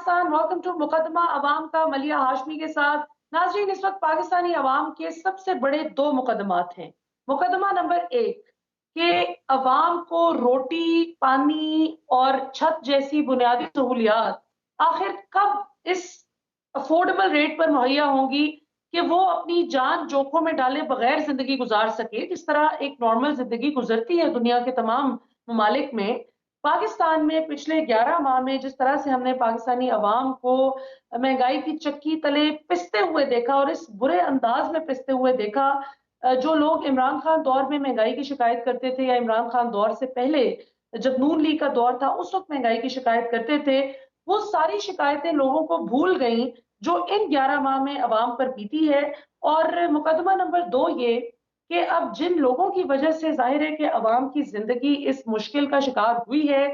Pakistan, welcome to मुकदमा अवाम का मलिया हाशमी के साथ। नाज़रीन, इस वक्त पाकिस्तानी अवाम के सबसे बड़े दो मुकदमात हैं। मुकदमा नंबर एक कि अवाम को रोटी, पानी और छत जैसी बुनियादी सहूलियात आखिर कब इस अफोर्डेबल रेट पर मुहैया होंगी कि वो अपनी जान जोखों में डाले बगैर जिंदगी गुजार सके, जिस तरह एक नॉर्मल जिंदगी गुजरती है दुनिया के तमाम ममालिक में। पाकिस्तान में पिछले 11 माह में जिस तरह से हमने पाकिस्तानी अवाम को महंगाई की चक्की तले पिसते हुए देखा और इस बुरे अंदाज में पिसते हुए देखा, जो लोग इमरान खान दौर में महंगाई की शिकायत करते थे या इमरान खान दौर से पहले जब नून लीग का दौर था उस वक्त महंगाई की शिकायत करते थे, वो सारी शिकायतें लोगों को भूल गई जो इन 11 माह में अवाम पर बीती है। और मुकदमा नंबर 2 ये कि अब जिन लोगों की वजह से जाहिर है कि अवाम की जिंदगी इस मुश्किल का शिकार हुई है,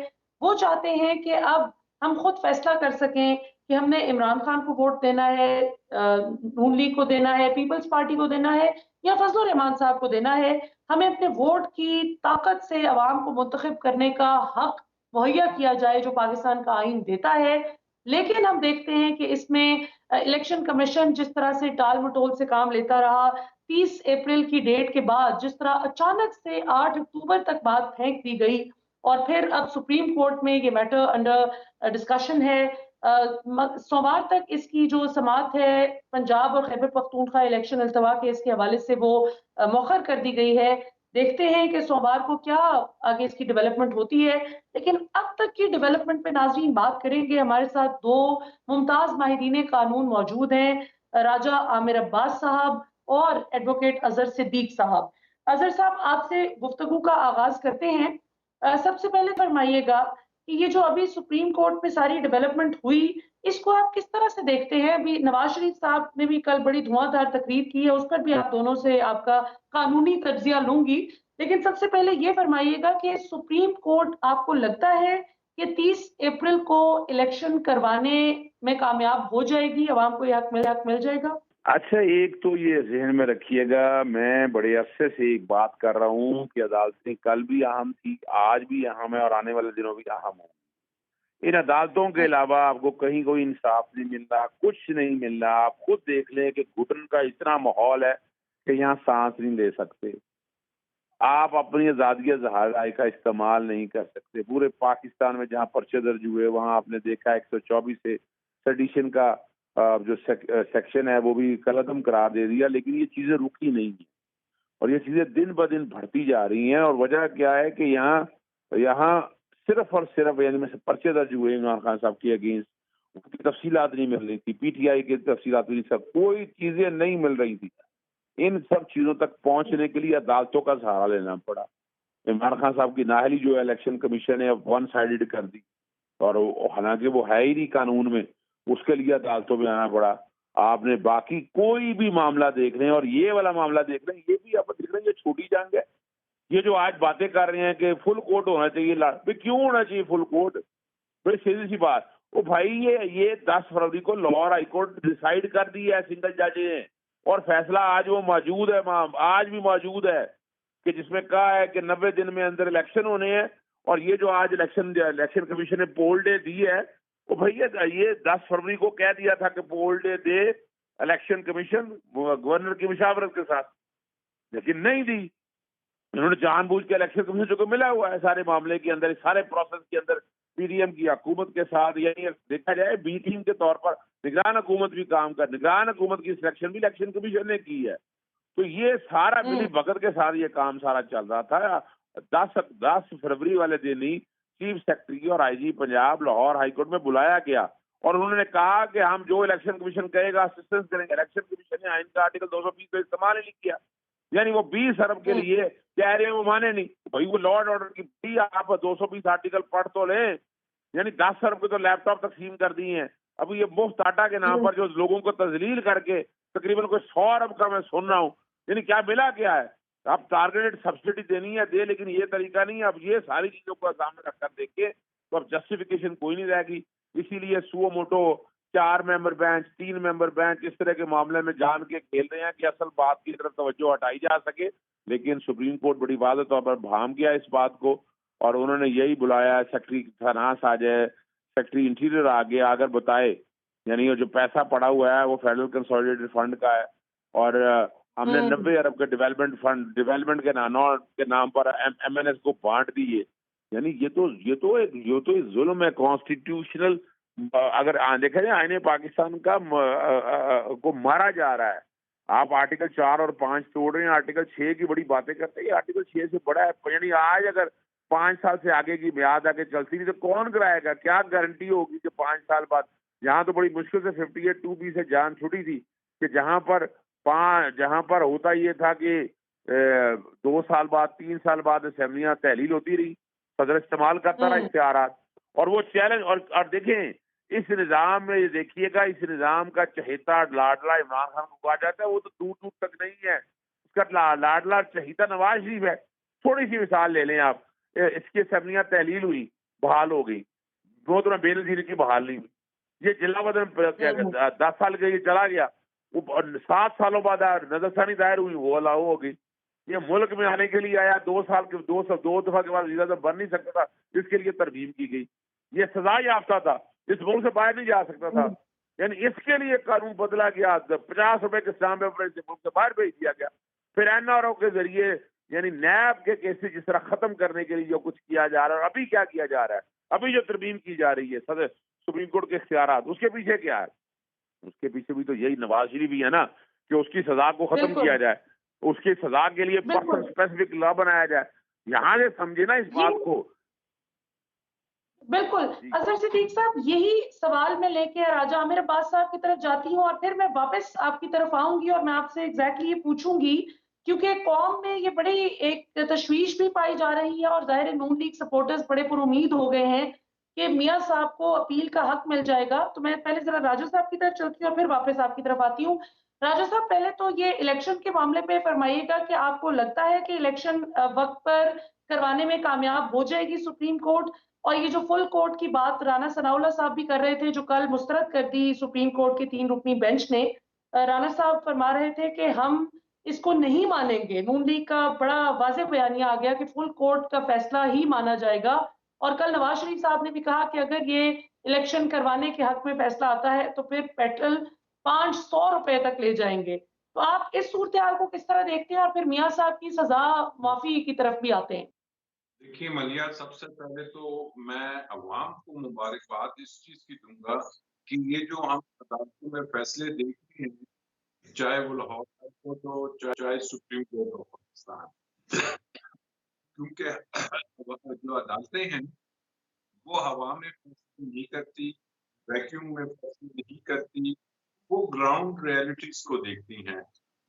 वो चाहते हैं कि अब हम खुद फैसला कर सकें कि हमने इमरान खान को वोट देना है, नून लीग को देना है, पीपल्स पार्टी को देना है या फजलुर रहमान साहब को देना है। हमें अपने वोट की ताकत से अवाम को मुंतखब करने का हक मुहैया किया जाए जो पाकिस्तान का आइन देता है। लेकिन हम देखते हैं कि इसमें इलेक्शन कमीशन जिस तरह से टाल मटोल से काम लेता रहा, 30 अप्रैल की डेट के बाद जिस तरह अचानक से 8 अक्टूबर तक बात फेंक दी गई और फिर अब सुप्रीम कोर्ट में ये मैटर अंडर डिस्कशन है। सोमवार तक इसकी जो समाअत है पंजाब और खैबर पख्तूनख्वा इलेक्शन अल्तवा के इसके हवाले से वो मौखर कर दी गई है। देखते हैं कि सोमवार को क्या आगे इसकी डेवलपमेंट होती है। लेकिन अब तक की डेवलपमेंट पे नाजरीन बात करेंगे। हमारे साथ दो मुमताज माहिरीन कानून मौजूद हैं, राजा आमिर अब्बास साहब और एडवोकेट अजहर सिद्दीक साहब। अजहर साहब, आपसे गुफ्तगू का आगाज करते हैं। सबसे पहले फरमाइएगा कि ये जो अभी सुप्रीम कोर्ट में सारी डेवलपमेंट हुई, इसको आप किस तरह से देखते हैं? अभी नवाज शरीफ साहब ने भी कल बड़ी धुआंधार तकरीर की है, उस पर भी आप दोनों से आपका कानूनी तज्जिया लूंगी। लेकिन सबसे पहले ये फरमाइएगा कि सुप्रीम कोर्ट आपको लगता है कि 30 अप्रैल को इलेक्शन करवाने में कामयाब हो जाएगी, अवाम को ये हक मिल जाएगा? अच्छा, एक तो ये जहन में रखिएगा, मैं बड़े अरसे से एक बात कर रहा हूँ कि अदालतें कल भी अहम थी, आज भी अहम है और आने वाले दिनों भी अहम होंगी। इन अदालतों के अलावा आपको कहीं कोई इंसाफ नहीं मिल रहा, कुछ नहीं मिल रहा। आप खुद देख लें कि घुटन का इतना माहौल है कि यहाँ सांस नहीं ले सकते, आप अपनी आज़ादी राय का इस्तेमाल नहीं कर सकते। पूरे पाकिस्तान में जहाँ पर्चे दर्ज हुए वहाँ आपने देखा 124 से सेडिशन का जो सेक्शन है वो भी कलअदम करार दे दिया, लेकिन ये चीजें रुकी नहीं है और ये चीजें दिन ब दिन बढ़ती जा रही हैं। और वजह क्या है कि यहाँ यहाँ सिर्फ और सिर्फ यानी में से पर्चे दर्ज हुए इमरान खान साहब के अगेंस्ट, उनकी तफसीलात नहीं मिल रही थी, पीटीआई की तफसीलात नहीं, सब कोई चीजें नहीं मिल रही थी। इन सब चीजों तक पहुंचने के लिए अदालतों का सहारा लेना पड़ा। इमरान खान साहब की नाअहली जो इलेक्शन कमीशन ने वन साइडेड कर दी और हालांकि वो है ही नहीं कानून में, उसके लिए अदालतों में आना पड़ा। आपने बाकी कोई भी मामला देख रहे हैं और ये वाला मामला देख रहे हैं, ये भी आप देख रहे हैं, ये छोटी जंग है। ये जो आज बातें कर रहे हैं कि फुल कोर्ट होना चाहिए, भाई क्यों होना चाहिए फुल कोर्ट? बड़ी सीधी सी बात, ओ भाई ये 10 फरवरी को लाहौर हाई कोर्ट डिसाइड कर दी है सिंगल जज ने, और फैसला आज वो मौजूद है, आज भी मौजूद है कि जिसमें कहा है कि 90 दिन में अंदर इलेक्शन होने हैं। और ये जो आज इलेक्शन कमीशन ने पोल डे दी है, वो भैया ये 10 फरवरी को कह दिया था कि poll day they election commission governor की मुशावरत के साथ, लेकिन नहीं दी। उन्होंने जानबूझ के इलेक्शन कमीशन को मिला हुआ है सारे मामले के अंदर, सारे प्रोसेस के अंदर पीडीएम की हुकूमत के साथ, यानी देखा जाए बी टीम के तौर पर निगरान हुकूमत भी काम कर, निगरान हुकूमत की सिलेक्शन भी इलेक्शन कमीशन ने की है। तो ये सारा मिली भगत के साथ ये काम सारा चल रहा था। 10 फरवरी वाले दिन ही चीफ सेक्रेटरी और आईजी पंजाब लाहौर हाईकोर्ट में बुलाया गया और उन्होंने कहा कि हम जो इलेक्शन कमीशन कहेगा असिस्टेंस करेंगे। इलेक्शन कमीशन ने आइन का आर्टिकल 220 का इस्तेमाल ही नहीं किया, यानी वो 20 अरब के लिए कह रहे हैं, वो माने नहीं। भाई वो लॉ एंड ऑर्डर की आप 220 आर्टिकल पढ़ तो लें, यानी 10 अरब के तो लैपटॉप तकसीम कर दिए हैं। अब ये मुफ्त आटा के नाम पर जो लोगों को तजलील करके तकरीबन कोई 100 अरब का मैं सुन रहा हूँ, यानी क्या मिला क्या है? अब टारगेटेड सब्सिडी देनी है दे, लेकिन ये तरीका नहीं है। अब ये सारी चीजों को सामने रखकर देखे तो अब जस्टिफिकेशन कोई नहीं रहेगी। इसीलिए suo motu 4 member bench 3 member bench इस तरह के मामले में जान के खेल रहे हैं कि असल बात की तरफ तवज्जो हटाई जा सके। लेकिन सुप्रीम कोर्ट बड़ी वाज़ेह तौर पर भाम गया इस बात को और उन्होंने यही बुलाया सेक्रेटरी फनास आ जाए, सेक्रेटरी इंटीरियर आगे आकर बताए, यानी ये जो पैसा पड़ा हुआ है वो फेडरल कंसोलिडेटेड फंड का है, और हमने 90 अरब के डेवलपमेंट के नाम पर MNS को बांट दिए। यानी ये तो एक जुल्म है कॉन्स्टिट्यूशनल। अगर देखा जाए आईने पाकिस्तान का को मारा जा रहा है। आप आर्टिकल 4 और 5 तोड़ रहे हैं, आर्टिकल 6 की बड़ी बातें करते हैं। आर्टिकल 6 से बड़ा है, यानी आज अगर 5 साल से आगे की म्याद आगे चलती नहीं तो कौन कराएगा? क्या गारंटी होगी कि 5 साल बाद? यहाँ तो बड़ी मुश्किल से 58(2)B से जान छुटी थी कि जहाँ पर होता ये था कि 2 साल बाद 3 साल बाद असेंबलियां तहलील होती रही, सदर इस्तेमाल करता रहा इख्तियारात, और वो चैलेंज। और देखें इस निज़ाम में, ये देखिएगा, इस निज़ाम का चहेता लाडला इमरान खान को कहा जाता है, वो तो दूर दूर तक नहीं है। उसका लाडला चहेता नवाज शरीफ है। थोड़ी सी मिसाल ले लें आप, इसकी असेंबलियां तहलील हुई, बहाल हो गई, वो तो बेनज़ीर की बहाल नहीं हुई। ये जिलावतन 10 साल के लिए चला गया, वो 7 सालों बाद नजरसानी दायर हुई, वो अलाउ हो गई। ये मुल्क में आने के लिए आया, 2 दफा के बाद वीजा तो बन नहीं सकता था, इसके लिए तरमीम की गई। ये सजा याफ्ता था, इस मुल्क से बाहर नहीं जा सकता था, यानी इसके लिए कानून बदला गया, 50 रुपए के स्टाम्प पेपर इस मुल्क से बाहर भेज दिया गया। फिर NRO के जरिए, यानी नैब के केसेस जिस तरह खत्म करने के लिए जो कुछ किया जा रहा है, और अभी क्या किया जा रहा है, अभी जो तरमीम की जा रही है सदर सुप्रीम कोर्ट के इख्तियारात, उसके पीछे क्या है? उसके पीछे भी तो यही नवाज शरीफ भी है ना, कि उसकी सजा को खत्म किया जाए, उसकी सजा के लिए पर्सन स्पेसिफिक लॉ बनाया जाए। यहाँ से समझे ना इस बात को। बिल्कुल। असर सिद्दीक साहब, यही सवाल मैं लेके राजा आमिर अब्बास साहब की तरफ जाती हूँ, और फिर मैं वापस आपकी तरफ आऊंगी और मैं आपसे एग्जैक्टली ये पूछूंगी, क्योंकि कौम में ये बड़ी एक तशवीश भी पाई जा रही है, और जाहिर है नून लीग सपोर्टर्स बड़े पुरुमीद हो गए हैं कि मियां साहब को अपील का हक मिल जाएगा। तो मैं पहले जरा राजा साहब की तरफ चलती हूँ और फिर वापस आपकी तरफ आती हूँ। राजा साहब, पहले तो ये इलेक्शन के मामले पे फरमाइएगा कि आपको लगता है कि इलेक्शन वक्त पर करवाने में कामयाब हो जाएगी सुप्रीम कोर्ट? और ये जो फुल कोर्ट की बात राना सनाउल्लाह साहब भी कर रहे थे, जो कल मुस्तरद कर दी सुप्रीम कोर्ट के 3 रुकनी बेंच ने, राना साहब फरमा रहे थे कि हम इसको नहीं मानेंगे। नून लीग का बड़ा वाज़ेह बयानिया आ गया कि फुल कोर्ट का फैसला ही माना जाएगा। और कल नवाज शरीफ साहब ने भी कहा कि अगर ये इलेक्शन करवाने के हक में फैसला आता है तो फिर पेट्रोल 500 रुपए तक ले जाएंगे। तो आप इस सूरत को किस तरह देखते हैं? और फिर मियां साहब की सजा माफी की तरफ भी आते हैं। देखिए मलिया, सबसे पहले तो मैं अवाम को मुबारकबाद इस चीज की दूंगा कि ये जो हम अदालतों में फैसले देखते हैं, चाहे वो लाहौर हाई कोर्ट हो, चाहे सुप्रीम कोर्ट हो पाकिस्तान, क्योंकि जो अदालतें हैं वो हवा में फैसले नहीं करती, वैक्यूम में फैसले नहीं करती, वो ग्राउंड रियलिटीज को देखती हैं,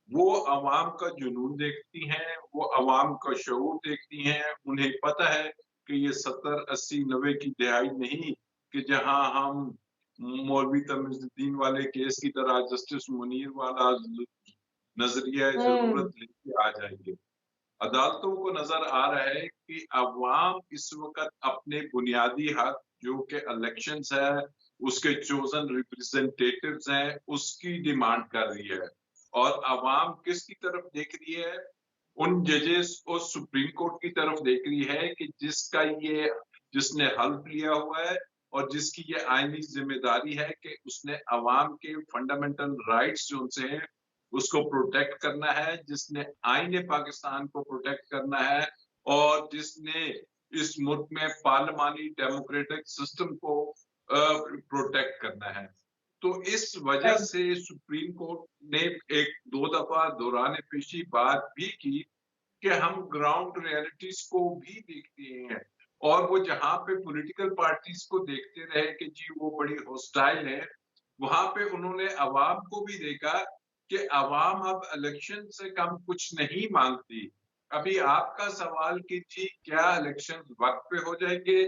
वो अवाम का जुनून देखती हैं, वो अवाम का शऊर देखती हैं। उन्हें पता है कि ये 70, 80, 90 की दिहाई नहीं कि जहां हम मौलवी तमीजुद्दीन वाले केस की तरह जस्टिस मुनीर वाला नजरिया जरूरत लेके आ जाएंगे। अदालतों को नजर आ रहा है कि अवाम इस वक्त अपने बुनियादी हक, जो कि इलेक्शंस है, उसके चोजन रिप्रेजेंटेटिव्स हैं, उसकी डिमांड कर रही है। और अवाम किसकी तरफ देख रही है? उन जजेस और सुप्रीम कोर्ट की तरफ देख रही है कि जिसने हल्फ लिया हुआ है और जिसकी ये आईनी जिम्मेदारी है कि उसने अवाम के फंडामेंटल राइट्स जो उनसे हैं उसको प्रोटेक्ट करना है, जिसने आईने पाकिस्तान को प्रोटेक्ट करना है, और जिसने इस मुल्क में पार्लिमानी डेमोक्रेटिक सिस्टम को प्रोटेक्ट करना है। तो इस वजह से सुप्रीम कोर्ट ने 1-2 दफा दौरान पेशी बात भी की कि हम ग्राउंड रियलिटीज को भी देखते हैं, और वो जहां पे पॉलिटिकल पार्टीज को देखते रहे कि जी वो बड़ी हॉस्टाइल है, वहां पे उन्होंने अवाम को भी देखा कि अवाम अब इलेक्शन से कम कुछ नहीं मांगती। अभी आपका सवाल कि जी क्या इलेक्शन वक्त पे हो जाएंगे,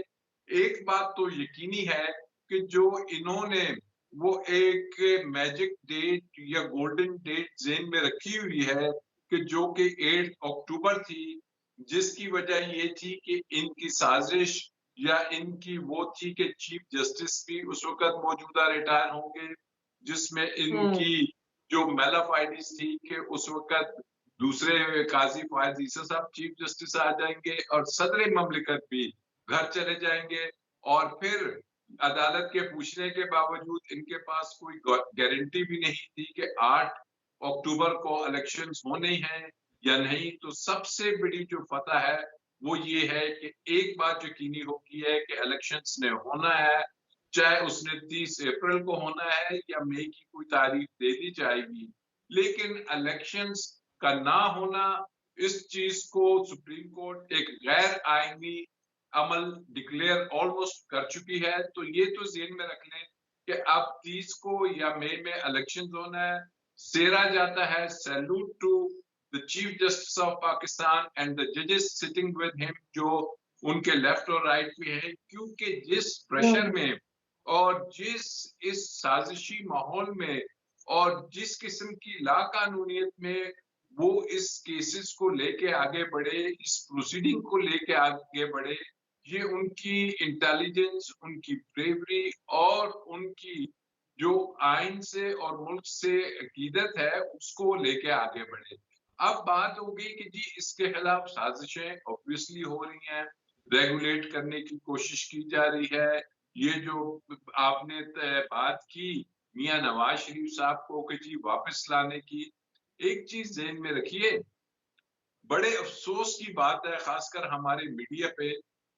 एक बात तो यकीनी है कि जो इन्होंने वो एक मैजिक डेट या गोल्डन डेट जेन में रखी हुई है कि जो कि 8 अक्टूबर थी, जिसकी वजह ये थी कि इनकी साजिश या इनकी वो थी कि चीफ जस्टिस भी उस वक्त मौजूदा रिटायर होंगे, जिसमें इनकी जो मेलाफाइडिस थी कि उस वक्त दूसरे काजी फायज ईसा साहब चीफ जस्टिस आ जाएंगे और सदर ममलिकत भी घर चले जाएंगे, और फिर अदालत के पूछने के बावजूद इनके पास कोई गारंटी भी नहीं थी कि 8 अक्टूबर को इलेक्शंस होने हैं या नहीं। तो सबसे बड़ी जो फतह है वो ये है कि एक बात यकीनी होगी है कि इलेक्शंस ने होना है, चाहे उसने 30 अप्रैल को होना है या मई की कोई तारीख दे दी जाएगी। लेकिन इलेक्शंस का ना होना, इस चीज को सुप्रीम कोर्ट एक गैर आईनी अमल डिक्लेयर ऑलमोस्ट कर चुकी है। तो ये तो ज़हन में रख लें कि अब 30 को या मई में इलेक्शन होना है। सेरा जाता है salute to the chief justice of Pakistan and the जजेस सिटिंग विद हिम, जो उनके लेफ्ट और राइट में है, क्योंकि जिस प्रेशर में और जिस इस साजिशी माहौल में और जिस किस्म की लाकानूनियत में वो इस केसेस को लेके आगे बढ़े, इस प्रोसीडिंग को लेके आगे बढ़े, ये उनकी इंटेलिजेंस, उनकी ब्रेवरी और उनकी जो आइन से और मुल्क से अकीदत है उसको लेके आगे बढ़े। अब बात होगी कि जी इसके खिलाफ साजिशें ऑब्वियसली हो रही हैं, रेगुलेट करने की कोशिश की जा रही है। ये जो आपने बात की मियां नवाज शरीफ साहब को कि जी वापस लाने की, एक चीज ज़हन में रखिए, बड़े अफसोस की बात है खासकर हमारे मीडिया पे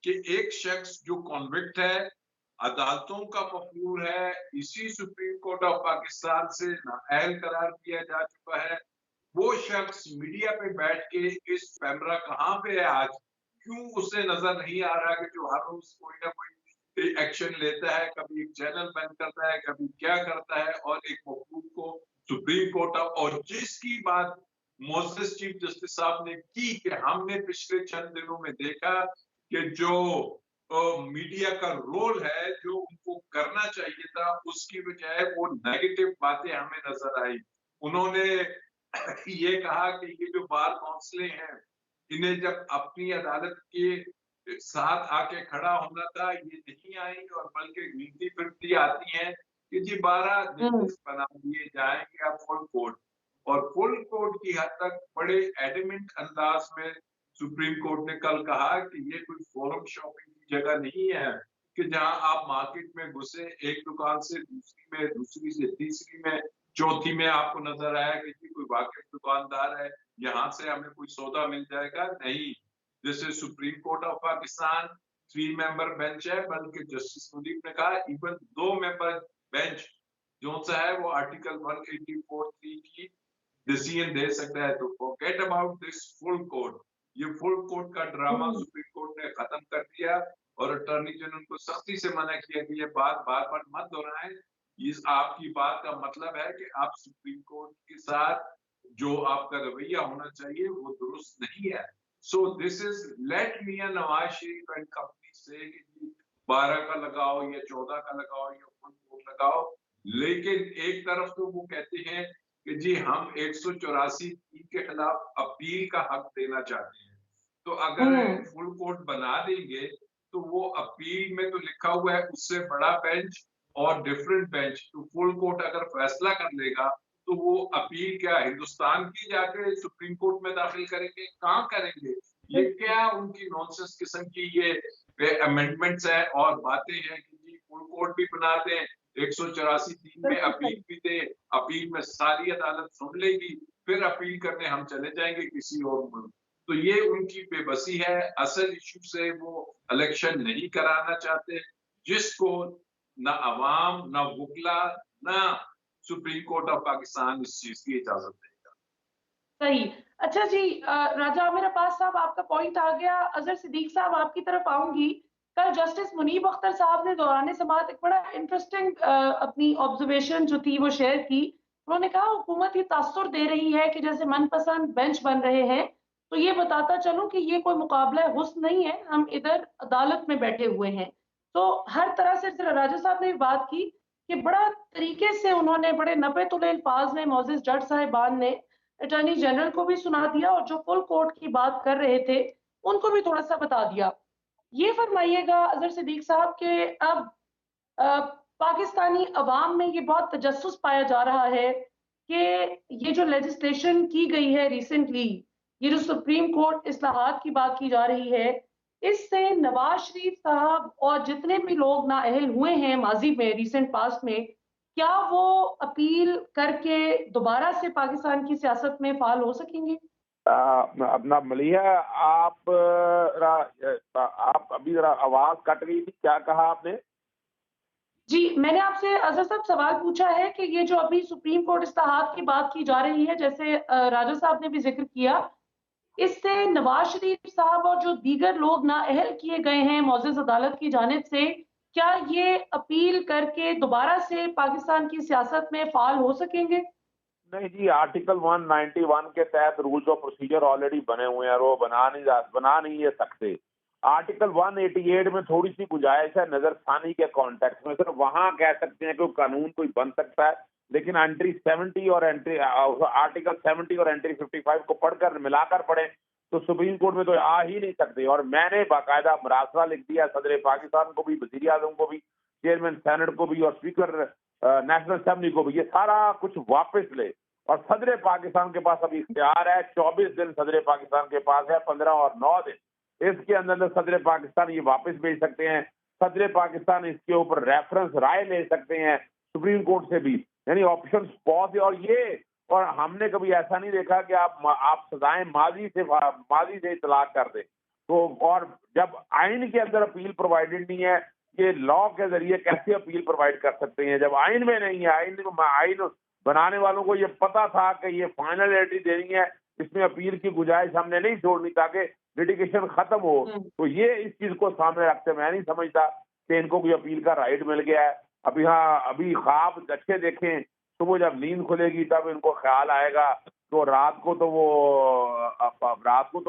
कि एक शख्स जो कॉन्विक्ट है, अदालतों का मफलूर है, इसी सुप्रीम कोर्ट ऑफ पाकिस्तान से नाअहल करार दिया जा चुका है, वो शख्स मीडिया पे बैठ के इस कैमरा कहाँ पे है आज, क्यों उसे नजर नहीं आ रहा कि जो हर रोज कोई ना कोई एक्शन लेता है, कभी एक चैनल बंद करता है, कभी क्या करता है, और एक मफलूर को सुप्रीम कोर्ट और जिसकी बात मोसेस चीफ जस्टिस साहब ने की कि हमने पिछले चंद दिनों में देखा कि जो मीडिया का रोल है जो उनको करना चाहिए था, उसकी बजाय वो नेगेटिव बातें हमें नजर आई। उन्होंने ये कहा कि ये जो बार काउंसिलें हैं, इन्हें जब अपनी अदालत के साथ आके खड़ा होना था, ये नहीं आई और बल्कि घूमती फिरती आती हैं कि जी 12 जजेस बना दिए जाएंगे अब फुल कोर्ट। और फुल कोर्ट की हद तक बड़े एडमेंट अंदाज में सुप्रीम कोर्ट ने कल कहा कि ये कोई फोरम शॉपिंग की जगह नहीं है कि जहां आप मार्केट में घुसे, एक दुकान से दूसरी में, दूसरी से तीसरी में, चौथी में आपको नजर आया कि जी कोई वाकिफ दुकानदार है, यहाँ से हमें कोई सौदा मिल जाएगा। नहीं, जैसे supreme court of Pakistan 3 member bench है, बल्कि जस्टिस मुनीब ने कहा इवन 2 मेंबर बेंच जो सा है वो आर्टिकल 184(3) की डिसीजन दे सकता है। तो forget about this full court, ये फुल कोर्ट का ड्रामा सुप्रीम कोर्ट ने खत्म कर दिया और अटॉर्नी जनरल को सख्ती से मना किया कि ये बात बार बार मत दोहराएं। इस आपकी बात का मतलब है कि आप सुप्रीम कोर्ट के साथ जो आपका रवैया होना चाहिए वो दुरुस्त नहीं है। So this is late Mian Nawaz Sharif and company से 12 का लगाओ या 14 का लगाओ या फुल कोर्ट लगाओ, लेकिन एक तरफ तो वो कहते हैं कि जी हम 184 के खिलाफ अपील का हक देना चाहते हैं। तो अगर फुल कोर्ट बना देंगे तो वो अपील में तो लिखा हुआ है उससे बड़ा बेंच और डिफरेंट बेंच, तो फुल कोर्ट अगर फैसला कर लेगा तो वो अपील क्या हिंदुस्तान की जाके सुप्रीम कोर्ट में दाखिल करेंगे, कहाँ करेंगे? ये क्या उनकी नॉनसेंस किस्म की ये अमेंडमेंट्स है और बातें हैं कि जी फुल कोर्ट भी बना दें, 184(3) में अपील भी दे, अपील में सारी अदालत सुन लेगी, फिर अपील करने हम चले जाएंगे किसी और मुल्क। तो ये उनकी बेबसी है। असल इशू से वो इलेक्शन नहीं कराना चाहते, जिसको ना अवाम, ना वकला, ना सुप्रीम कोर्ट ऑफ पाकिस्तान इस चीज की इजाजत देगा। सही। अच्छा जी, राजा आमिर अब्बास साहब, आपका पॉइंट आ गया। अजहर सिद्दीक साहब, आपकी तरफ आऊंगी। कल जस्टिस मुनीब अख्तर साहब ने दौरान समाअत एक बड़ा इंटरेस्टिंग अपनी ऑब्जर्वेशन जो थी वो शेयर की। उन्होंने कहा हुकूमत ये तासुर दे रही है कि जैसे मनपसंद बेंच बन रहे हैं, तो ये बताता चलूं कि ये कोई मुकाबला हुस्न नहीं है, हम इधर अदालत में बैठे हुए हैं। तो हर तरह से राजा साहब ने बात की कि बड़ा तरीके से उन्होंने बड़े नपे तुले अल्फाज में मोअज़्ज़िज़ जज साहिबान ने अटॉर्नी जनरल को भी सुना दिया और जो फुल कोर्ट की बात कर रहे थे उनको भी थोड़ा सा बता दिया। ये फरमाइएगा अजहर सिद्दीक साहब कि अब पाकिस्तानी अवाम में ये बहुत तजस्सुस पाया जा रहा है कि ये जो लेजिस्लेशन की गई है रिसेंटली, ये जो सुप्रीम कोर्ट इस्लाहात की बात की जा रही है, اس سے نواز شریف صاحب اور جتنے بھی لوگ نااہل ہوئے ہیں ماضی میں ریسنٹ پاسٹ میں، کیا وہ اپیل کر کے دوبارہ سے پاکستان کی سیاست میں فعال ہو سکیں گے؟ اپنا ملیحہ، آپ ابھی ذرا آواز کٹ گئی تھی، کیا کہا آپ نے؟ جی میں نے آپ سے اظہر صاحب سوال پوچھا ہے کہ یہ جو ابھی سپریم کورٹ اصلاحات کی بات کی جا رہی ہے، جیسے راجہ صاحب نے بھی ذکر کیا، اس سے نواز شریف صاحب اور جو دیگر لوگ نااہل کیے گئے ہیں معزز عدالت کی جانب سے، کیا یہ اپیل کر کے دوبارہ سے پاکستان کی سیاست میں فعال ہو سکیں گے؟ نہیں جی، آرٹیکل 191 کے تحت رولز آف پروسیجر آلریڈی بنے ہوئے ہیں اور وہ بنا نہیں سکتے۔ آرٹیکل 188 میں تھوڑی سی گنجائش ہے نظر ثانی کے کانٹیکس میں، صرف وہاں کہہ سکتے ہیں کہ قانون کوئی بن سکتا ہے، لیکن انٹری 70 اور آرٹیکل 70 اور انٹری 55 کو پڑھ کر ملا کر پڑھیں تو سپریم کورٹ میں تو آ ہی نہیں سکتے۔ اور میں نے باقاعدہ مراسلہ لکھ دیا صدر پاکستان کو بھی، وزیر اعظم کو بھی، چیئرمین سینٹ کو بھی اور اسپیکر نیشنل اسمبلی کو بھی، یہ سارا کچھ واپس لے۔ اور صدر پاکستان کے پاس ابھی اختیار ہے، 24 دن صدر پاکستان کے پاس ہے، 15 اور 9 دن، اس کے اندر صدر پاکستان یہ واپس بھیج سکتے ہیں۔ صدر پاکستان اس کے اوپر ریفرنس رائے لے سکتے ہیں سپریم کورٹ سے بھی، یعنی آپشنز بہت ہے۔ اور ہم نے کبھی ایسا نہیں دیکھا کہ آپ سزائیں ماضی سے اطلاق کر دیں تو، اور جب آئین کے اندر اپیل پرووائڈڈ نہیں ہے، یہ لا کے ذریعے کیسے اپیل پرووائڈ کر سکتے ہیں جب آئین میں نہیں ہے؟ آئین بنانے والوں کو یہ پتا تھا کہ یہ فائنلٹی دینی ہے، اس میں اپیل کی گنجائش ہم نے نہیں چھوڑنی تاکہ لٹیگیشن ختم ہو۔ تو یہ اس چیز کو سامنے رکھتے میں نہیں سمجھتا کہ ان کو کوئی اپیل کا رائٹ مل گیا ہے۔ ابھی خواب اچھے دیکھیں، صبح جب نیند کھلے گی تب ان کو خیال آئے گا۔ تو رات کو تو